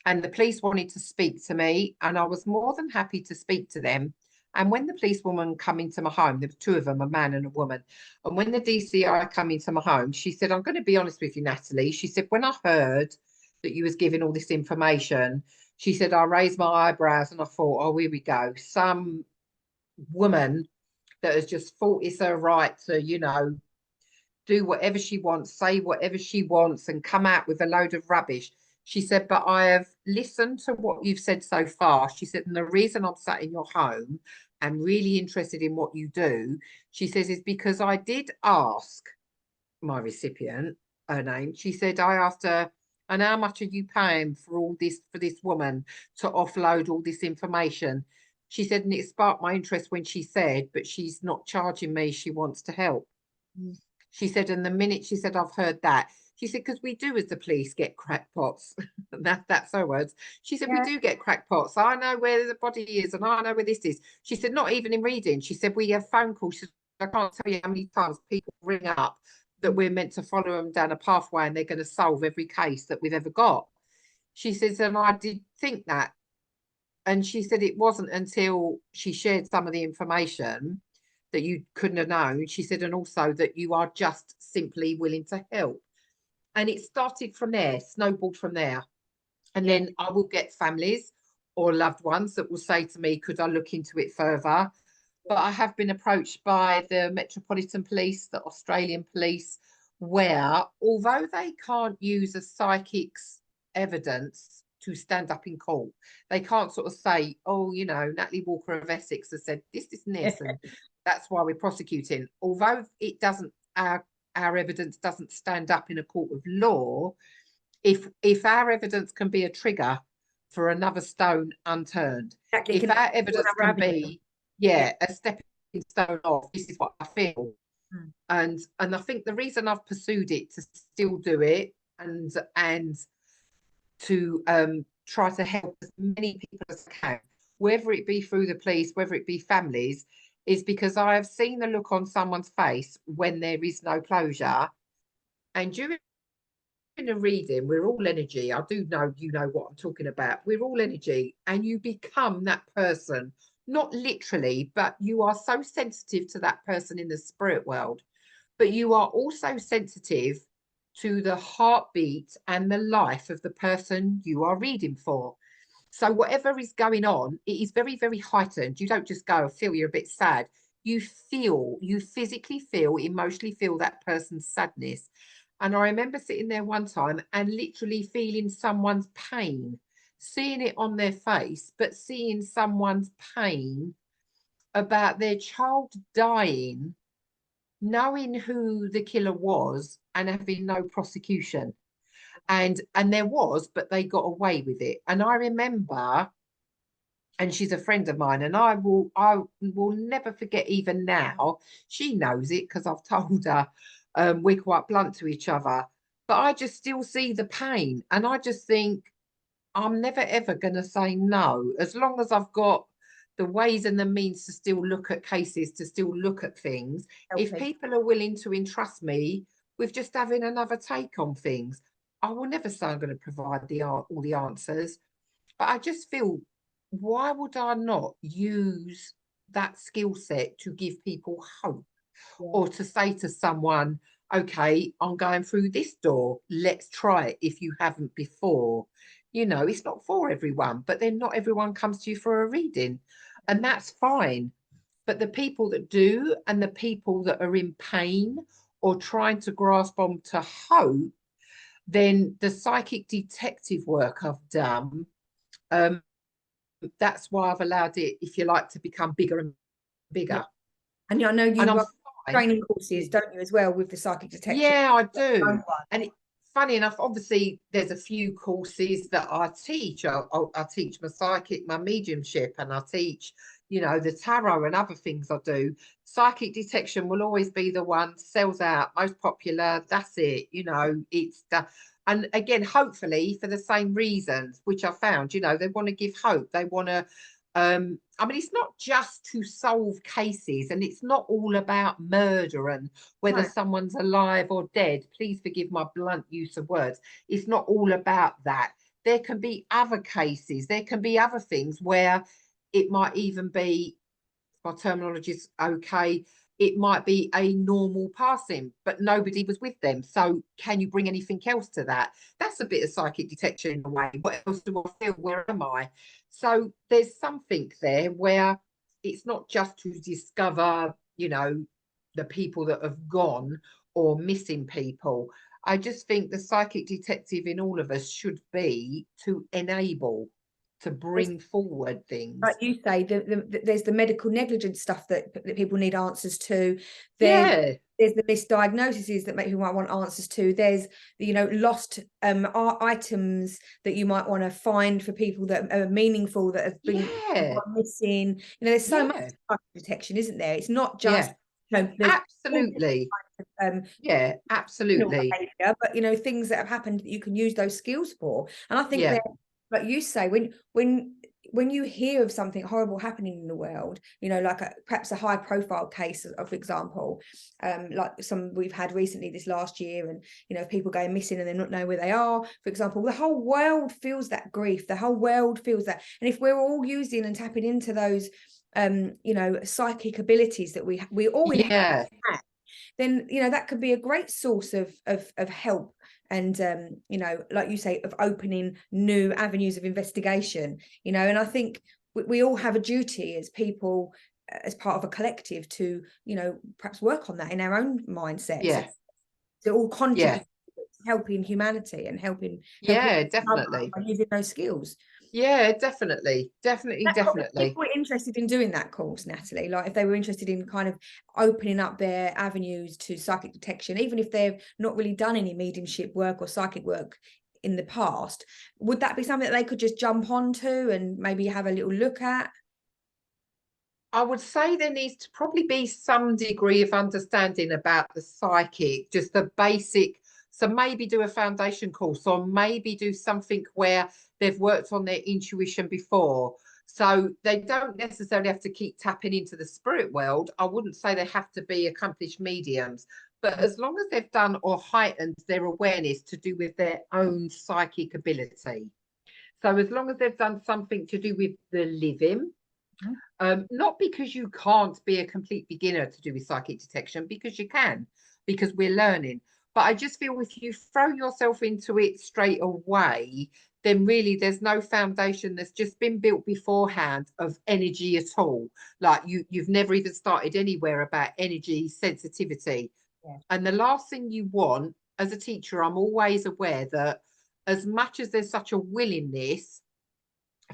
And the police wanted to speak to me. And I was more than happy to speak to them. And when the policewoman come into my home, there were two of them, a man and a woman. And when the DCI come into my home, she said, I'm going to be honest with you, Natalie. She said, when I heard that you was giving all this information, she said, I raised my eyebrows and I thought, oh, here we go. Some woman that has just thought it's her right to, do whatever she wants, say whatever she wants, and come out with a load of rubbish. She said, but I have listened to what you've said so far. She said, and the reason I'm sat in your home and really interested in what you do, she says, is because I did ask my recipient, her name. She said, I asked her, and how much are you paying for all this, for this woman to offload all this information? She said, and it sparked my interest when she said, but she's not charging me. She wants to help. She said, and the minute she said, I've heard that, she said, because we do as the police get crackpots. That's her words. She said, we do get crackpots. I know where the body is and I know where this is. She said, not even in reading. She said, we have phone calls. She said, I can't tell you how many times people ring up that we're meant to follow them down a pathway and they're going to solve every case that we've ever got. She says, and I did think that. And she said it wasn't until she shared some of the information that you couldn't have known. She said, and also that you are just simply willing to help. And it started from there, snowballed from there. And then I will get families or loved ones that will say to me, could I look into it further? But I have been approached by the Metropolitan Police, the Australian police, where although they can't use a psychic's evidence to stand up in court, they can't sort of say, oh, you know, Natalie Walker of Essex has said this, and this, and that's why we're prosecuting. Although it doesn't, our evidence doesn't stand up in a court of law, if our evidence can be a trigger for another stone unturned, Exactly. if our evidence can be a stepping stone off, this is what I feel. And I think the reason I've pursued it to still do it and to try to help as many people as I can, whether it be through the police, whether it be families, is because I have seen the look on someone's face when there is no closure. And during a reading, we're all energy. I do know you know what I'm talking about. We're all energy, and you become that person, not literally, but you are so sensitive to that person in the spirit world. But you are also sensitive to the heartbeat and the life of the person you are reading for. So whatever is going on, it is very, very heightened. You don't just go, I feel you're a bit sad. You physically feel, emotionally feel that person's sadness. And I remember sitting there one time and literally feeling someone's pain, seeing it on their face, but seeing someone's pain about their child dying, knowing who the killer was and having no prosecution. And there was, but they got away with it. And I remember, and she's a friend of mine, and I will never forget, even now. She knows it because I've told her. We're quite blunt to each other, but I just still see the pain, and I just think I'm never ever going to say no, as long as I've got the ways and the means to still look at cases, to still look at things. Okay. If people are willing to entrust me with just having another take on things, I will never say I'm going to provide all the answers. But I just feel, why would I not use that skill set to give people hope? Or to say to someone, okay, I'm going through this door, let's try it if you haven't before. You know, it's not for everyone, but then not everyone comes to you for a reading, and that's fine. But the people that do, and the people that are in pain or trying to grasp on to hope, then the psychic detective work I've done, that's why I've allowed it, if you like, to become bigger and bigger. And I know you run fine. training courses, don't you, as well, with the psychic detection? Yeah, I do. And funny enough, obviously, there's a few courses that I teach. I teach my psychic, my mediumship, and I teach, you know, the tarot and other things I do. Psychic detection will always be the one, sells out, most popular. That's it. You know, it's the, and again, hopefully for the same reasons, which I found, you know, they want to give hope. They want to, I mean, it's not just to solve cases, and it's not all about murder and whether someone's alive or dead. Please forgive my blunt use of words. It's not all about that. There can be other cases. There can be other things where it might even be, if my terminology is okay, it might be a normal passing, but nobody was with them. So can you bring anything else to that? That's a bit of psychic detection in a way. What else do I feel? Where am I? So there's something there where it's not just to discover, you know, the people that have gone or missing people. I just think the psychic detective in all of us should be to enable, to bring forward things. Like you say, there's the medical negligence stuff that people need answers to. There's the misdiagnoses that people might want answers to. There's the, you know, lost items that you might want to find for people that are meaningful, that have been missing. You know, there's so much detection, isn't there? It's not just you know, absolutely absolutely behavior, but you know, things that have happened that you can use those skills for. And I think that, like you say, when when you hear of something horrible happening in the world, you know, like perhaps a high profile case, for example, like some we've had recently this last year, and, you know, people going missing and they not know where they are, for example, the whole world feels that grief, the whole world feels that. And if we're all using and tapping into those, you know, psychic abilities that we all Yeah. have, then, you know, that could be a great source of help, and you know, like you say, of opening new avenues of investigation, you know. And I think we all have a duty as people, as part of a collective, to, you know, perhaps work on that in our own mindsets, Yeah. to all Yeah. contribute to helping humanity and helping Yeah, definitely. by using those skills. Yeah, definitely. If Definitely. people were interested in doing that course, Natalie, like if they were interested in kind of opening up their avenues to psychic detection, even if they've not really done any mediumship work or psychic work in the past, would that be something that they could just jump onto and maybe have a little look at? I would say there needs to probably be some degree of understanding about the psychic, just the basic. So maybe do a foundation course, or maybe do something where they've worked on their intuition before. So they don't necessarily have to keep tapping into the spirit world. I wouldn't say they have to be accomplished mediums, but as long as they've done or heightened their awareness to do with their own psychic ability. So as long as they've done something to do with the living, not because you can't be a complete beginner to do with psychic detection, because you can, because we're learning. But I just feel if you throw yourself into it straight away, then really there's no foundation that's just been built beforehand of energy at all. Like you've never even started anywhere about energy sensitivity. Yeah. And the last thing you want, as a teacher, I'm always aware that as much as there's such a willingness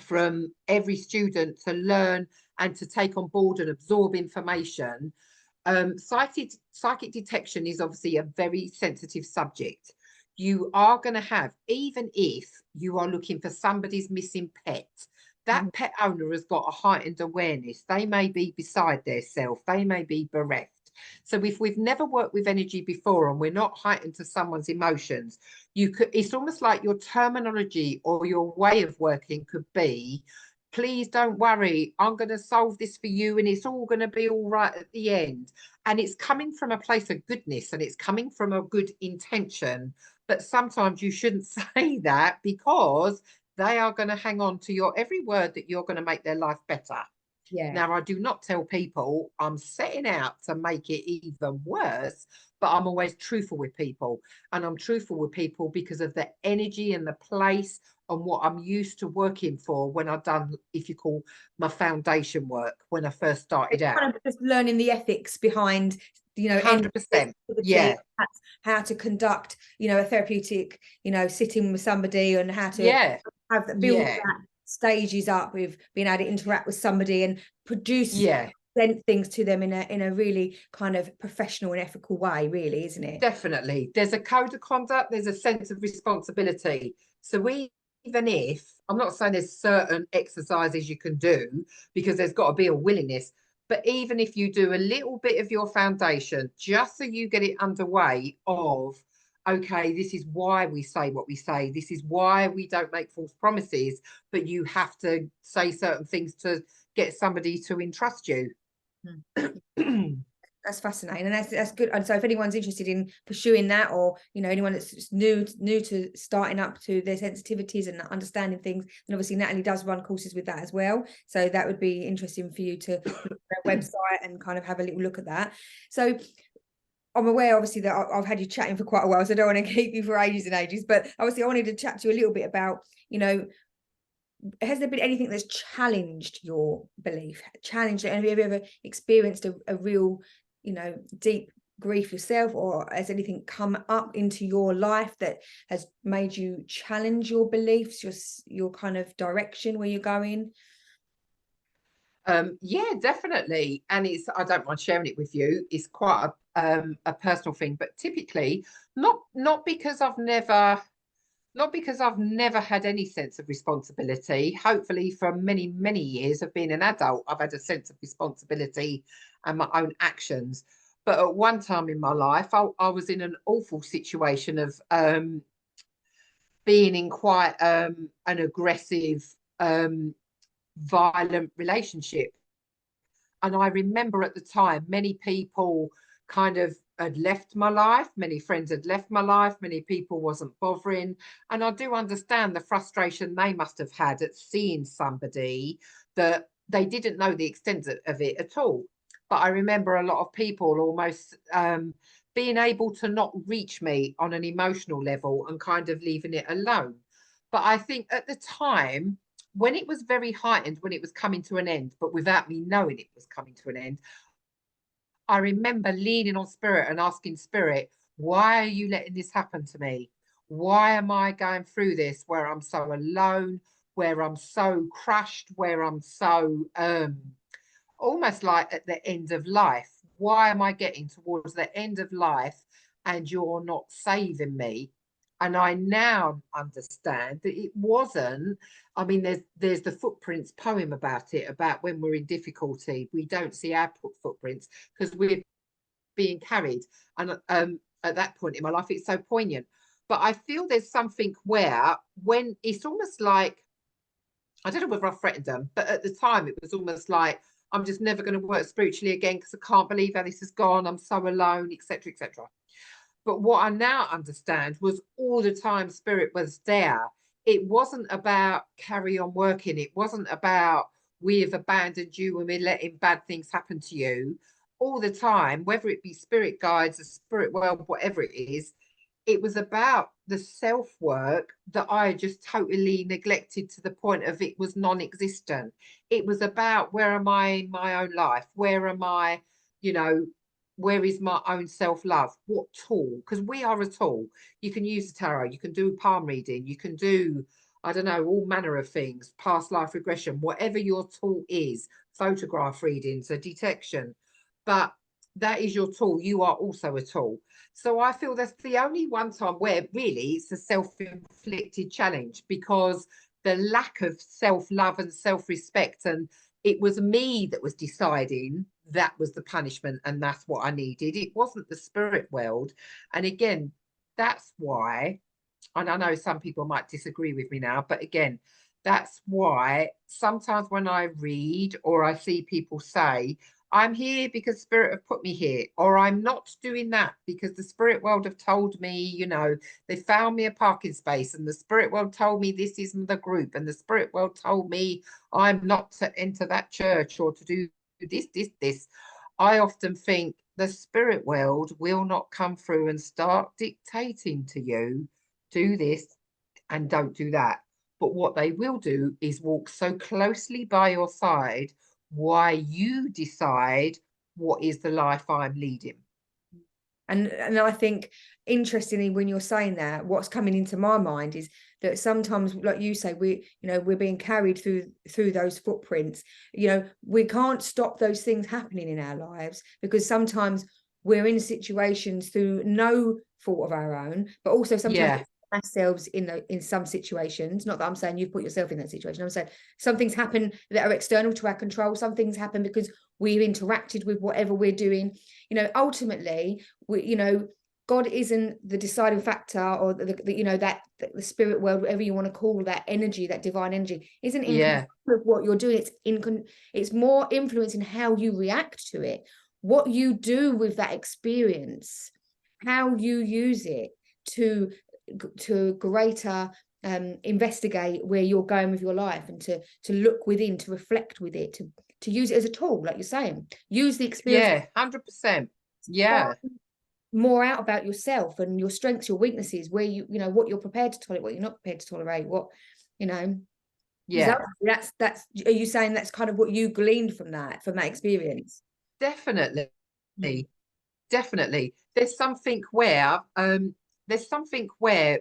from every student to learn and to take on board and absorb information, psychic detection is obviously a very sensitive subject. You are going to have, even if you are looking for somebody's missing pet, that pet owner has got a heightened awareness. They may be beside their self, they may be bereft. So if we've never worked with energy before and we're not heightened to someone's emotions, you could, it's almost like your terminology or your way of working could be, please don't worry, I'm going to solve this for you and it's all going to be all right at the end. And it's coming from a place of goodness and it's coming from a good intention. But sometimes you shouldn't say that, because they are going to hang on to your every word that you're going to make their life better. Yeah. Now, I do not tell people I'm setting out to make it even worse, but I'm always truthful with people. And I'm truthful with people because of the energy and the place and what I'm used to working for when I've done, if you call, my foundation work when I first started It's out. kind of just learning the ethics behind, you know, 100%. Yeah. how to conduct, you know, a therapeutic, you know, sitting with somebody, and how to Yeah. have that, build Yeah. that stages up with being able to interact with somebody and produce, Yeah. present things to them in a really kind of professional and ethical way, really, isn't it? Definitely. There's a code of conduct, there's a sense of responsibility. So even if, I'm not saying there's certain exercises you can do, because there's got to be a willingness, but even if you do a little bit of your foundation, just so you get it underway of, okay, this is why we say what we say, this is why we don't make false promises, but you have to say certain things to get somebody to entrust you. That's fascinating, and that's good. And so if anyone's interested in pursuing that, or, you know, anyone that's just new to starting up to their sensitivities and understanding things, then obviously Natalie does run courses with that as well, so that would be interesting for you to look at their website and kind of have a little look at that. So I'm aware, obviously, that I've had you chatting for quite a while, so I don't want to keep you for ages and ages, but obviously I wanted to chat to you a little bit about, you know, has there been anything that's challenged your belief, have you ever experienced a real, you know, deep grief yourself, or has anything come up into your life that has made you challenge your beliefs, your kind of direction where you're going? Yeah, definitely. And it's, I don't mind sharing it with you. It's quite a personal thing, but typically not because I've never had any sense of responsibility. Hopefully, for many, many years of being an adult, I've had a sense of responsibility and my own actions. But at one time in my life, I was in an awful situation of being in quite an aggressive violent relationship. And I remember at the time, many people kind of had left my life. Many friends had left my life. Many people wasn't bothering. And I do understand the frustration they must have had at seeing somebody that they didn't know the extent of it at all. But I remember a lot of people almost being able to not reach me on an emotional level and kind of leaving it alone. But I think at the time, when it was very heightened, when it was coming to an end, but without me knowing it was coming to an end, I remember leaning on spirit and asking spirit, why are you letting this happen to me? Why am I going through this where I'm so alone, where I'm so crushed, where I'm so almost like at the end of life? Why am I getting towards the end of life and you're not saving me? And I now understand that it wasn't. I mean, there's the footprints poem about it, about when we're in difficulty, we don't see our footprints because we're being carried. And at that point in my life, it's so poignant. But I feel there's something where when it's almost like, I don't know whether I threatened them, but at the time it was almost like I'm just never going to work spiritually again because I can't believe how this has gone. I'm so alone, etc., etc. But what I now understand was all the time spirit was there. It wasn't about carry on working. It wasn't about we have abandoned you and we're letting bad things happen to you. All the time, whether it be spirit guides, the spirit world, whatever it was about the self work that I just totally neglected to the point of it was non-existent. It was about where am I in my own life? Where am I, you know, where is my own self-love? What tool? Because we are a tool. You can use the tarot, you can do palm reading, you can do, I don't know, all manner of things, past life regression, whatever your tool is, photograph readings, a detection. But that is your tool. You are also a tool. So I feel that's the only one time where really it's a self-inflicted challenge because the lack of self-love and self-respect, and it was me that was deciding that was the punishment and that's what I needed. It wasn't the spirit world. And again, that's why, and I know some people might disagree with me now, but again, that's why sometimes when I read or I see people say, I'm here because spirit have put me here, or I'm not doing that because the spirit world have told me, you know, they found me a parking space and the spirit world told me this isn't the group and the spirit world told me I'm not to enter that church or to do this. I often think the spirit world will not come through and start dictating to you, do this and don't do that. But what they will do is walk so closely by your side why you decide what is the life I'm leading. And I think, interestingly, when you're saying that, what's coming into my mind is that sometimes, like you say, we're being carried through those footprints. We can't stop those things happening in our lives because sometimes we're in situations through no fault of our own, but also sometimes ourselves in some situations. Not that I'm saying you've put yourself in that situation. I'm saying some things happen that are external to our control. Some things happen because we've interacted with whatever we're doing. Ultimately, God isn't the deciding factor, or that the spirit world, whatever you want to call that energy, that divine energy, isn't in control of what you're doing. It's more influencing how you react to it, what you do with that experience, how you use it to greater investigate where you're going with your life, and to look within, to reflect with it, to use it as a tool, like you're saying, use the experience. 100%. More out about yourself and your strengths, your weaknesses, where what you're prepared to tolerate, what you're not prepared to tolerate, that's are you saying that's kind of what you gleaned from that experience? Definitely. Definitely. There's something where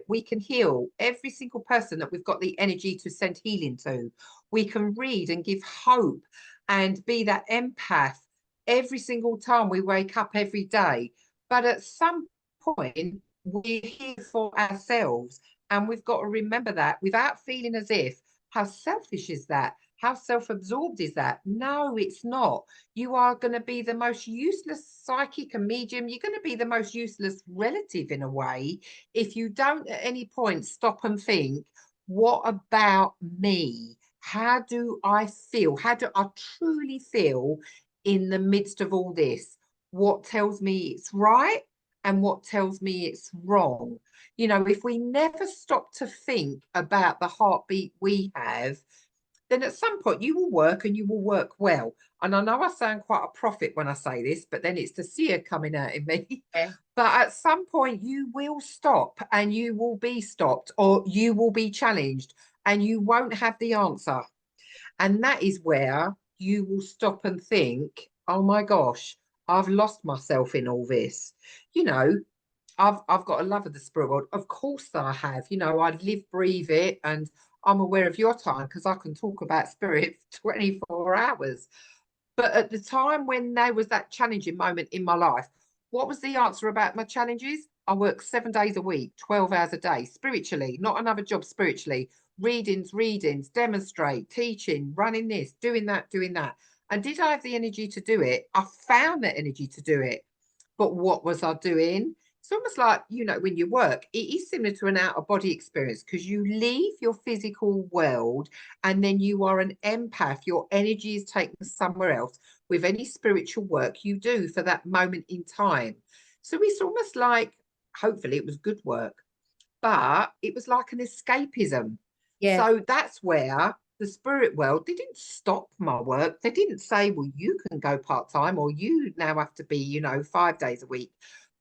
we can heal every single person that we've got the energy to send healing to. We can read and give hope and be that empath every single time we wake up every day. But at some point, we're here for ourselves. And we've got to remember that without feeling as if, how selfish is that? How self-absorbed is that? No, it's not. You are going to be the most useless psychic and medium. You're going to be the most useless relative in a way if you don't at any point stop and think, what about me? how do I feel? How do I truly feel in the midst of all this? What tells me it's right and what tells me it's wrong? You know, if we never stop to think about the heartbeat we have, then at some point you will work and you will work well. And I know I sound quite a prophet when I say this, but then it's the seer coming out in me. Yeah. But at some point you will stop and you will be stopped, or you will be challenged and you won't have the answer. And that is where you will stop and think, oh my gosh, I've lost myself in all this. You know, I've got a love of the spirit world. Of course I have. You know, I live, breathe it, and I'm aware of your time because I can talk about spirit for 24 hours. But at the time when there was that challenging moment in my life, what was the answer about my challenges? I work 7 days a week, 12 hours a day, spiritually, not another job spiritually, readings, demonstrate, teaching, running this, doing that, doing that. And did I have the energy to do it? I found the energy to do it. But what was I doing? It's almost like, you know, when you work, it is similar to an out of body experience because you leave your physical world and then you are an empath. Your energy is taken somewhere else with any spiritual work you do for that moment in time. So it's almost like, hopefully, it was good work, but it was like an escapism. Yeah. So that's where the spirit world, they didn't stop my work. They didn't say, well, you can go part time or you now have to be, you know, 5 days a week.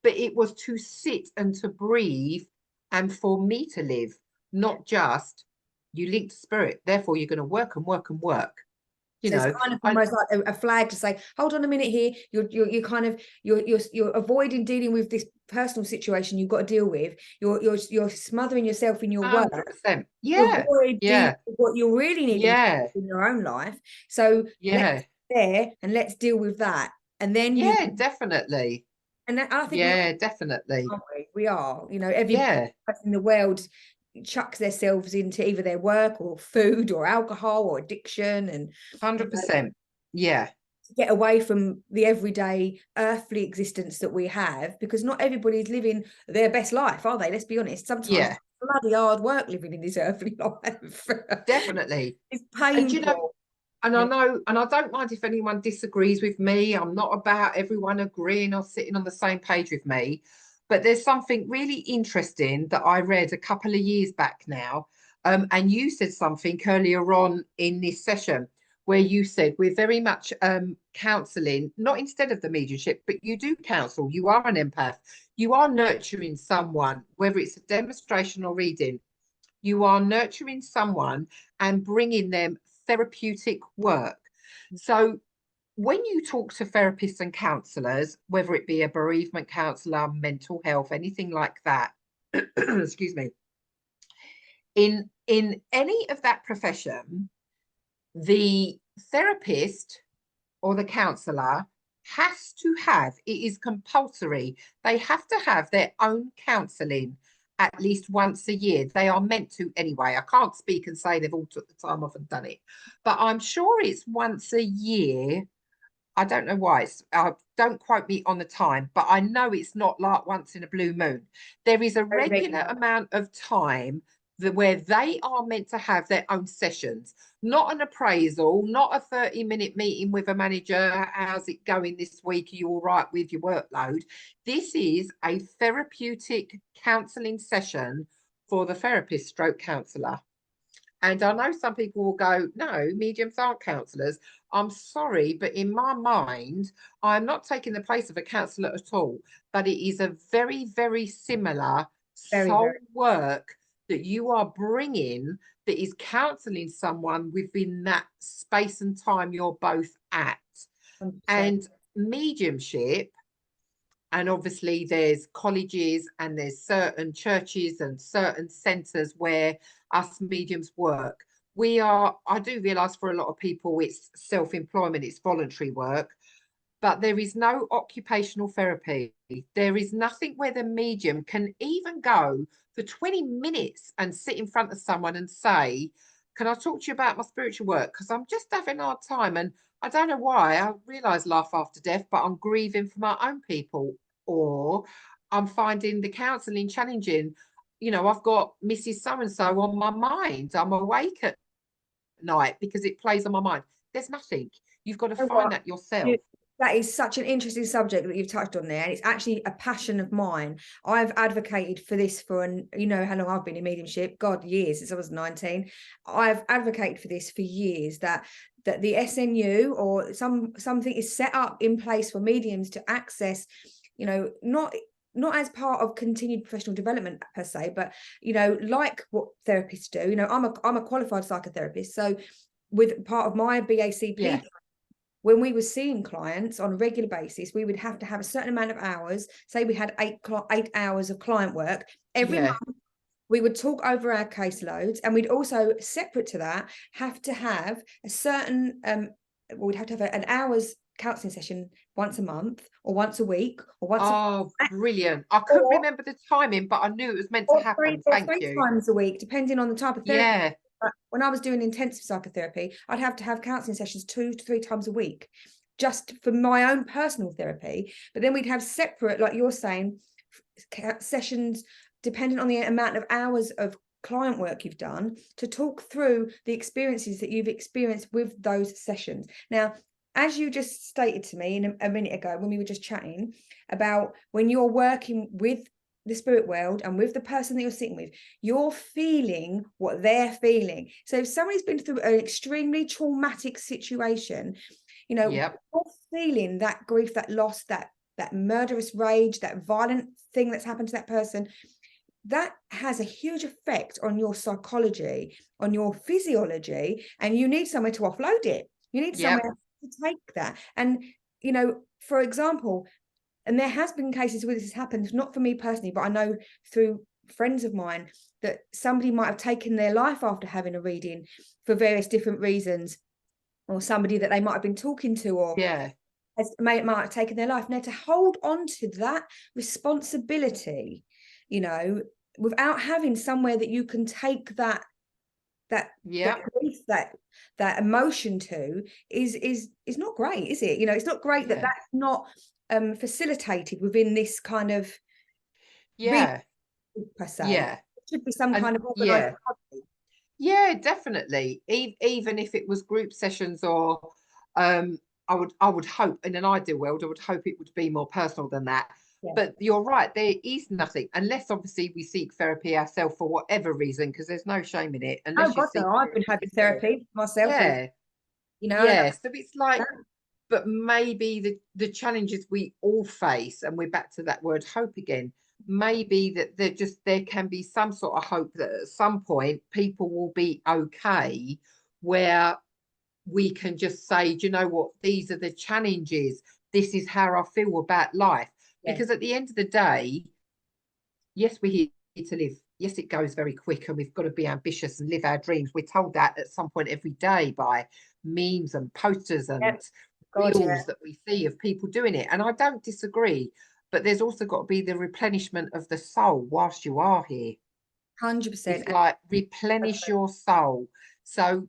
But it was to sit and to breathe and for me to live, not just you link to spirit. Therefore, you're going to work and work and work. You So it's know, kind of I, almost like a flag to say, hold on a minute here. You're kind of you're avoiding dealing with this personal situation you've got to deal with. You're smothering yourself in your work 100%. to Yeah. avoid dealing Yeah. with what you're really needing to Yeah. do in your own life. So let's Yeah. there and let's deal with that. And then you Yeah, definitely. and that, I think we Yeah, definitely. aren't we? We are, every Yeah, person in the world chucks themselves into either their work or food or alcohol or addiction and 100%. Yeah, to get away from the everyday earthly existence that we have, because not everybody's living their best life, are they? Let's be honest. Sometimes yeah, it's bloody hard work living in this earthly life. definitely. It's And you know, painful. and I Yeah, know, and I don't mind if anyone disagrees with me. I'm not about everyone agreeing or sitting on the same page with me. But there's something really interesting that I read a couple of years back now. And you said something earlier on in this session where you said we're very much counseling, not instead of the mediumship, but you do counsel. You are an empath. You are nurturing someone, whether it's a demonstration or reading. You are nurturing someone and bringing them therapeutic work. So when you talk to therapists and counselors, whether it be a bereavement counselor, mental health, anything like that, excuse me, in any of that profession, the therapist or the counsellor has to have, it is compulsory, they have to have their own counselling at least once a year. They are meant to anyway. I can't speak and say they've all took the time off and done it, but I'm sure it's once a year. I don't know why. Don't quote me on the time, but I know it's not like once in a blue moon. There is a very regular regular. amount of time where they are meant to have their own sessions, not an appraisal, not a 30-minute meeting with a manager. How's it going this week? Are you all right with your workload? This is a therapeutic counselling session for the therapist stroke counsellor. And I know some people will go, no, mediums aren't counsellors. I'm sorry, but in my mind, I'm not taking the place of a counsellor at all. But it is a very, very similar Very, soul very work that you are bringing that is counselling someone within that space and time you're both at. 100%. And mediumship, and obviously there's colleges and there's certain churches and certain centres where us mediums work. I do realise for a lot of people it's self-employment, it's voluntary work, but there is no occupational therapy. There is nothing where the medium can even go for 20 minutes and sit in front of someone and say, can I talk to you about my spiritual work? Because I'm just having a hard time. And I don't know why. I realise life after death, but I'm grieving for my own people. Or I'm finding the counselling challenging. You know, I've got Mrs. So-and-so on my mind. I'm awake at night because it plays on my mind. There's nothing. You've got to You know find what? that yourself. That is such an interesting subject that you've touched on there, and it's actually a passion of mine. I've advocated for this for, you know how long I've been in mediumship, God, years, since I was 19. I've advocated for this for years, that the SNU or something is set up in place for mediums to access, you know, not as part of continued professional development per se, but, you know, like what therapists do. You know, I'm a qualified psychotherapist, so with part of my BACP, Yeah. when we were seeing clients on a regular basis, we would have to have a certain amount of hours. Say we had 8 hours of client work every Yeah. month. We would talk over our caseloads, and we'd also, separate to that, have to have a certain we'd have to have an hour's counselling session once a month or once a week or once Oh, brilliant. I couldn't or, remember the timing, but I knew it was meant to or three happen. or Thank three you. times a week, depending on the type of therapy. Yeah. But when I was doing intensive psychotherapy, I'd have to have counselling sessions 2 to 3 times a week, just for my own personal therapy. But then we'd have separate, like you're saying, sessions depending on the amount of hours of client work you've done, to talk through the experiences that you've experienced with those sessions. Now, as you just stated to me a minute ago when we were just chatting about when you're working with the spirit world and with the person that you're sitting with, you're feeling what they're feeling. So if somebody's been through an extremely traumatic situation, you know, Yep. you're feeling that grief, that loss, that murderous rage, that violent thing that's happened to that person, that has a huge effect on your psychology, on your physiology, and you need somewhere to offload it. You need Yep. somewhere to take that. And, you know, for example, and there has been cases where this has happened, not for me personally, but I know through friends of mine that somebody might have taken their life after having a reading for various different reasons, or somebody that they might have been talking to, or Yeah. might have taken their life. Now, to hold on to that responsibility, you know, without having somewhere that you can take that Yep. grief, that emotion to, is not great, is it? You know, it's not great that Yeah. that's not facilitated within this kind of reading Yeah. per se. Yeah. It should be some And kind of organized. yeah. Yeah, definitely. Even if it was group sessions or I would hope in an ideal world, I would hope it would be more personal than that. Yeah. But you're right, there is nothing unless obviously we seek therapy ourselves for whatever reason, because there's no shame in it, Oh unless you God, seek no! I've been therapy having yourself. therapy myself, Yeah, you know, and yeah. So it's like, but maybe the challenges we all face, and we're back to that word hope again, maybe that there can be some sort of hope that at some point people will be okay, where we can just say, do you know what, these are the challenges, this is how I feel about life. yeah, Because at the end of the day, yes, we're here to live. Yes, it goes very quick and we've got to be ambitious and live our dreams. We're told that at some point every day by memes and posters yeah. and God, yeah. reels that we see of people doing it. And I don't disagree, but there's also got to be the replenishment of the soul whilst you are here. 100%. It's like replenish your soul. So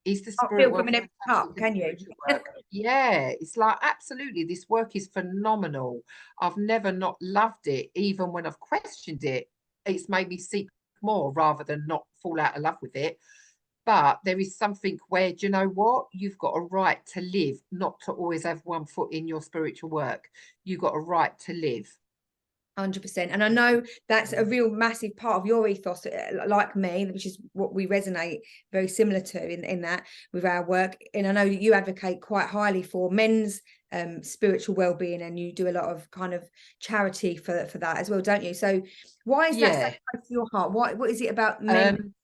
is the Can't spirit feel from work an empty fantastic cup, and can you? spiritual work? Yeah, it's like absolutely, this work is phenomenal. I've never not loved it, even when I've questioned it. It's made me seek more rather than not fall out of love with it. But there is something where, do you know what? You've got a right to live, not to always have one foot in your spiritual work. You've got a right to live. 100%. And I know that's a real massive part of your ethos, like me, which is what we resonate very similar to in that with our work. And I know that you advocate quite highly for men's spiritual well-being, and you do a lot of kind of charity for that as well, don't you? So why is that so Yeah. close to your heart? What is it about Um,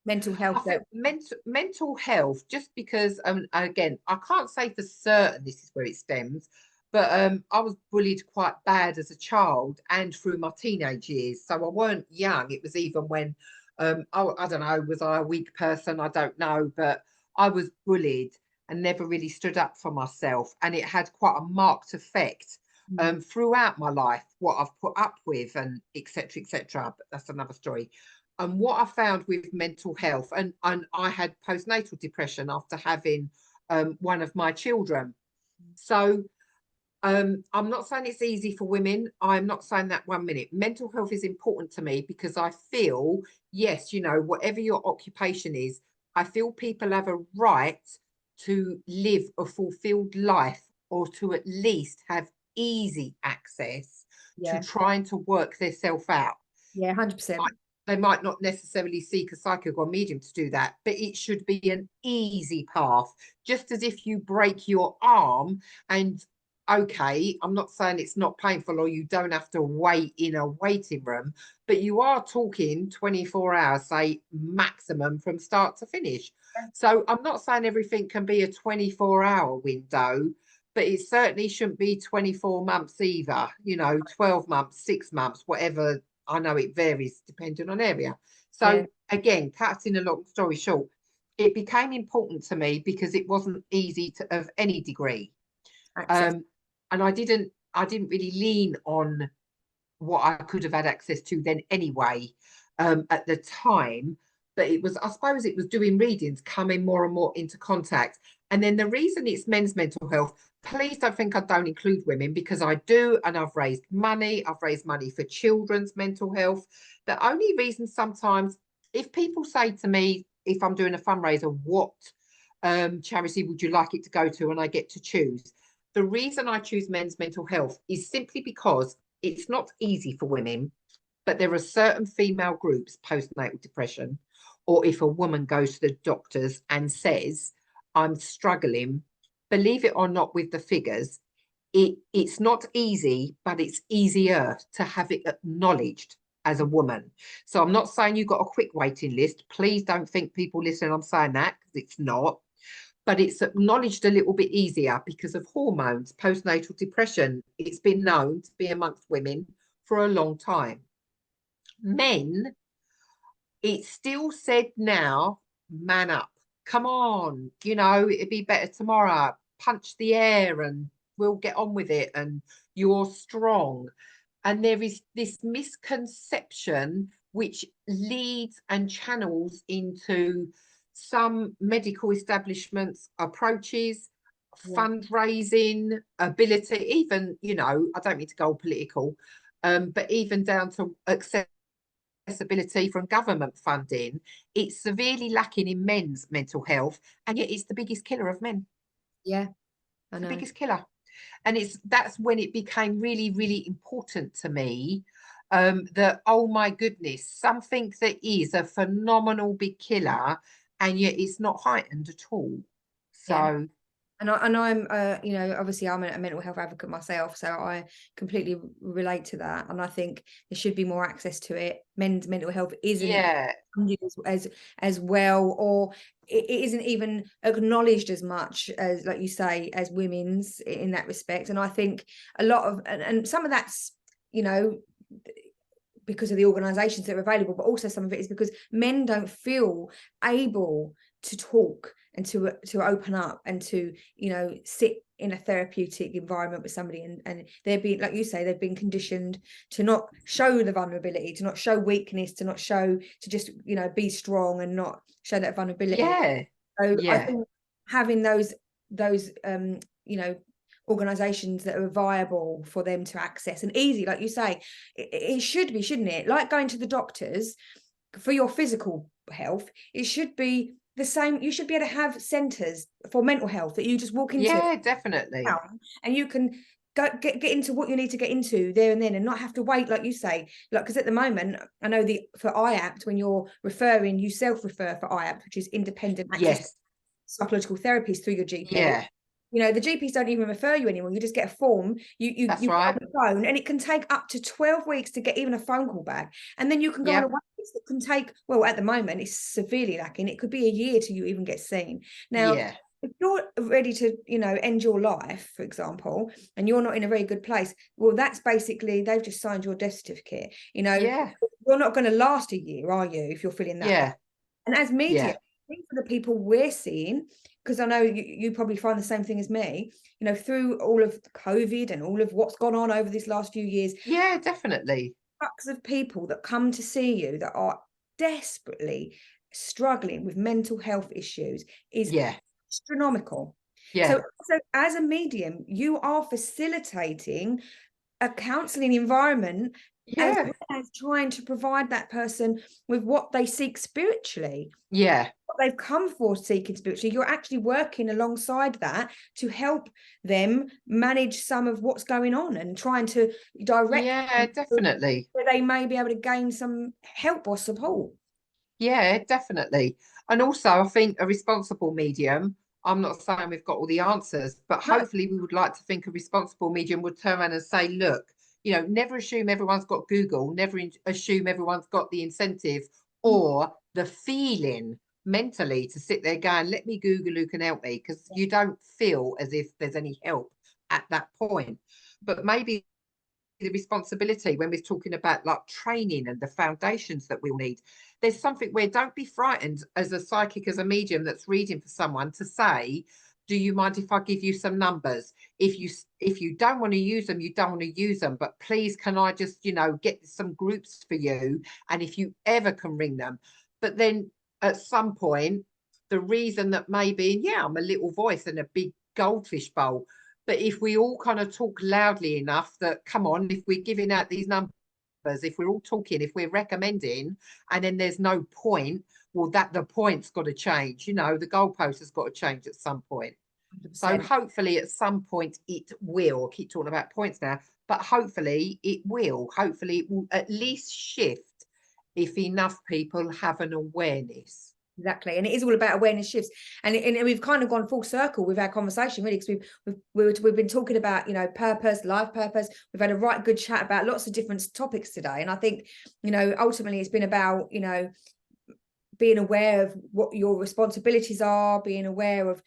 mental I health think that mental health, just because again, I can't say for certain this is where it stems, but I was bullied quite bad as a child and through my teenage years. So I weren't young. It was even when I don't know, was I a weak person? I don't know, but I was bullied and never really stood up for myself. And it had quite a marked effect throughout my life, what I've put up with and etc. etc. But that's another story. And what I found with mental health, and I had postnatal depression after having one of my children. So I'm not saying it's easy for women. I'm not saying that 1 minute. Mental health is important to me because I feel, yes, you know, whatever your occupation is, I feel people have a right to live a fulfilled life, or to at least have easy access to Yeah. trying to work themselves out. Yeah, 100%. They might not necessarily seek a psychic or medium to do that, but it should be an easy path. Just as if you break your arm, and okay, I'm not saying it's not painful or you don't have to wait in a waiting room, but you are talking 24 hours, say maximum, from start to finish. So I'm not saying everything can be a 24-hour window, but it certainly shouldn't be 24 months either, 12 months, 6 months, whatever. I know it varies depending on area. Yeah. So again, cutting a long story short, it became important to me because it wasn't easy to of any degree. Access. And I didn't really lean on what I could have had access to then anyway, at the time. But it was, I suppose it was doing readings, coming more and more into contact. And then the reason it's men's mental health, please don't think I don't include women, because I do. And I've raised money for children's mental health. The only reason sometimes, if people say to me, if I'm doing a fundraiser, what charity would you like it to go to? And I get to choose. The reason I choose men's mental health is simply because it's not easy for women, but there are certain female groups, postnatal depression, or if a woman goes to the doctors and says, I'm struggling, believe it or not, with the figures, it's not easy, but it's easier to have it acknowledged as a woman. So I'm not saying you've got a quick waiting list. Please don't think, people listening, I'm saying that, because it's not. But it's acknowledged a little bit easier because of hormones, postnatal depression. It's been known to be amongst women for a long time. Men, it's still said now, man up, come on, it'd be better tomorrow, punch the air and we'll get on with it, and you're strong. And there is this misconception which leads and channels into some medical establishments approaches, Yeah. fundraising ability, even, I don't mean to go political, but even down to accessibility from government funding. It's severely lacking in men's mental health, and yet it's the biggest killer of men. Yeah, I It's the know. biggest killer. And that's when it became really, really important to me, that, oh my goodness, something that is a phenomenal big killer, and yet it's not heightened at all. Yeah. So And I'm, obviously I'm a mental health advocate myself, so I completely relate to that. And I think there should be more access to it. Men's mental health isn't yeah, funded as well, or it isn't even acknowledged as much as, like you say, as women's in that respect. And I think a lot of, and some of that's, because of the organizations that are available, but also some of it is because men don't feel able to talk and to open up and to sit in a therapeutic environment with somebody, and they're being, like you say, they've been conditioned to not show the vulnerability, to not show weakness, to not show, to just be strong and not show that vulnerability. yeah, So I yeah, think having those organizations that are viable for them to access and easy, like you say, it should be, shouldn't it, like going to the doctors for your physical health, it should be the same. You should be able to have centers for mental health that you just walk into yeah, definitely. and you can get into what you need to get into there and then, and not have to wait, like you say, like, because at the moment I know for IAPT, when you're referring, you self-refer for IAPT, which is independent access Yes, psychological therapies through your GP. yeah, The GPs don't even refer you anymore. You just get a form, you that's get on right. the phone, and it can take up to 12 weeks to get even a phone call back. And then you can go on a Yep, wait list that can take, well, at the moment it's severely lacking. It could be a year till you even get seen. Now, yeah, if you're ready to, end your life, for example, and you're not in a very good place, well, that's basically, they've just signed your death certificate. yeah, You're not going to last a year, are you, if you're feeling that bad? yeah, And as media, yeah, I think for the people we're seeing, because I know you probably find the same thing as me, through all of COVID and all of what's gone on over this last few years, yeah, definitely. trucks of people that come to see you that are desperately struggling with mental health issues is Yeah, astronomical. yeah, So as a medium, you are facilitating a counselling environment as Yeah. well as trying to provide that person with what they seek spiritually. Yeah. What they've come for seeking spiritually, you're actually working alongside that to help them manage some of what's going on and trying to direct Yeah, them definitely. where they may be able to gain some help or support. Yeah, definitely. And also, I think a responsible medium, I'm not saying we've got all the answers, but No, hopefully we would like to think a responsible medium would turn around and say, look, never assume everyone's got Google, never assume everyone's got the incentive or the feeling mentally to sit there going, let me Google who can help me, because you don't feel as if there's any help at that point. But maybe the responsibility when we're talking about like training and the foundations that we'll need, there's something where don't be frightened as a psychic, as a medium that's reading for someone, to say, do you mind if I give you some numbers? If you don't want to use them, you don't want to use them, but please can I just get some groups for you, and if you ever can ring them. But then at some point, the reason that maybe, yeah, I'm a little voice and a big goldfish bowl, but if we all kind of talk loudly enough that, come on, if we're giving out these numbers, if we're all talking, if we're recommending, and then there's no point, well, the point's got to change. The goalpost has got to change at some point. So 100%. hopefully at some point it will. I keep talking about points now, but hopefully it will. Hopefully it will at least shift if enough people have an awareness. Exactly, and it is all about awareness shifts, and we've kind of gone full circle with our conversation, really, because we've been talking about purpose, life purpose. We've had a right good chat about lots of different topics today, and I think ultimately it's been about being aware of what your responsibilities are, being aware of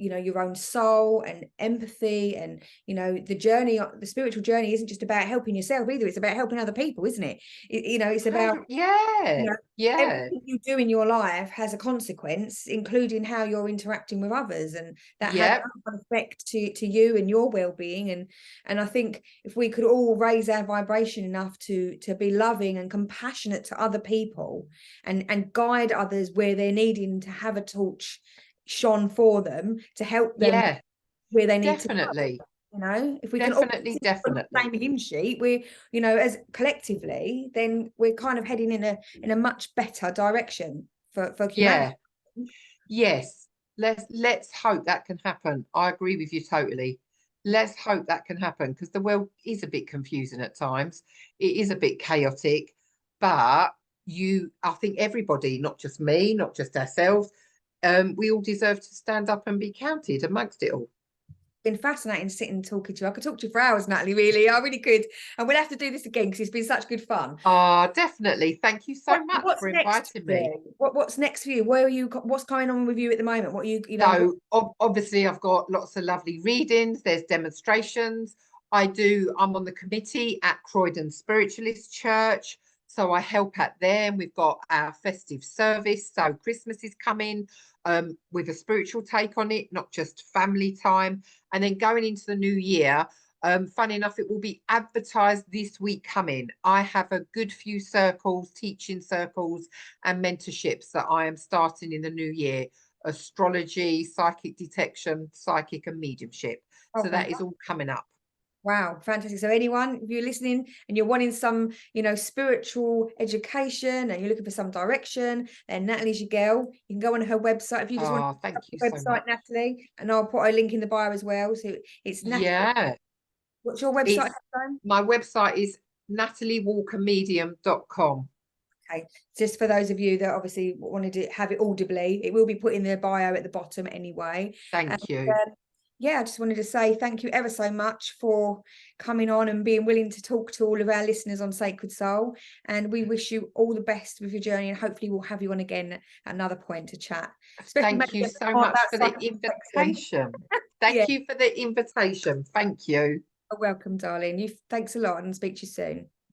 your own soul and empathy, and the journey, the spiritual journey isn't just about helping yourself either. It's about helping other people, isn't it? It's about Yeah, yeah, everything you do in your life has a consequence, including how you're interacting with others, and that has yeah, an effect to you and your well-being. And I think if we could all raise our vibration enough to be loving and compassionate to other people, and guide others where they're needing to have a torch shone for them to help them yeah, where they need to go. definitely. If we can all Definitely, sing from the definitely. same hymn sheet, we're as collectively, then we're kind of heading in a much better direction for humanity. Yeah. Yes. Let's hope that can happen. I agree with you totally. Let's hope that can happen, because the world is a bit confusing at times. It is a bit chaotic, but I think everybody, not just me, not just ourselves, we all deserve to stand up and be counted amongst it all. Been fascinating sitting talking to you. I could talk to you for hours, Natalie, really. I really could. And we'll have to do this again because it's been such good fun. Definitely. Thank you so much What's for next inviting for me. you? What's next for you? Where are you? What's going on with you at the moment? What are you, So obviously I've got lots of lovely readings. There's demonstrations. I'm on the committee at Croydon Spiritualist Church. So I help at them. We've got our festive service. So Christmas is coming with a spiritual take on it, not just family time. And then going into the new year, funny enough, it will be advertised this week coming. I have a good few circles, teaching circles and mentorships that I am starting in the new year: astrology, psychic detection, psychic and mediumship. oh, So that is all coming up. wow, fantastic. So anyone, if you're listening and you're wanting some, spiritual education and you're looking for some direction, then Natalie's your girl. You can go on her website. If you just want to Thank you her so website, much. Natalie, and I'll put a link in the bio as well. So it's Natalie. Yeah, What's your website? it's my website is nataliewalkermedium.com. Okay, just for those of you that obviously wanted to have it audibly, it will be put in the bio at the bottom anyway. And Thank you. yeah, I just wanted to say thank you ever so much for coming on and being willing to talk to all of our listeners on Sacred Soul. And we wish you all the best with your journey, and hopefully we'll have you on again at another point to chat. Especially Thank you maybe so about much that for the psychic protection. invitation. Yeah, Thank you for the invitation. Thank you. you're welcome, darling. Thanks a lot, and speak to you soon.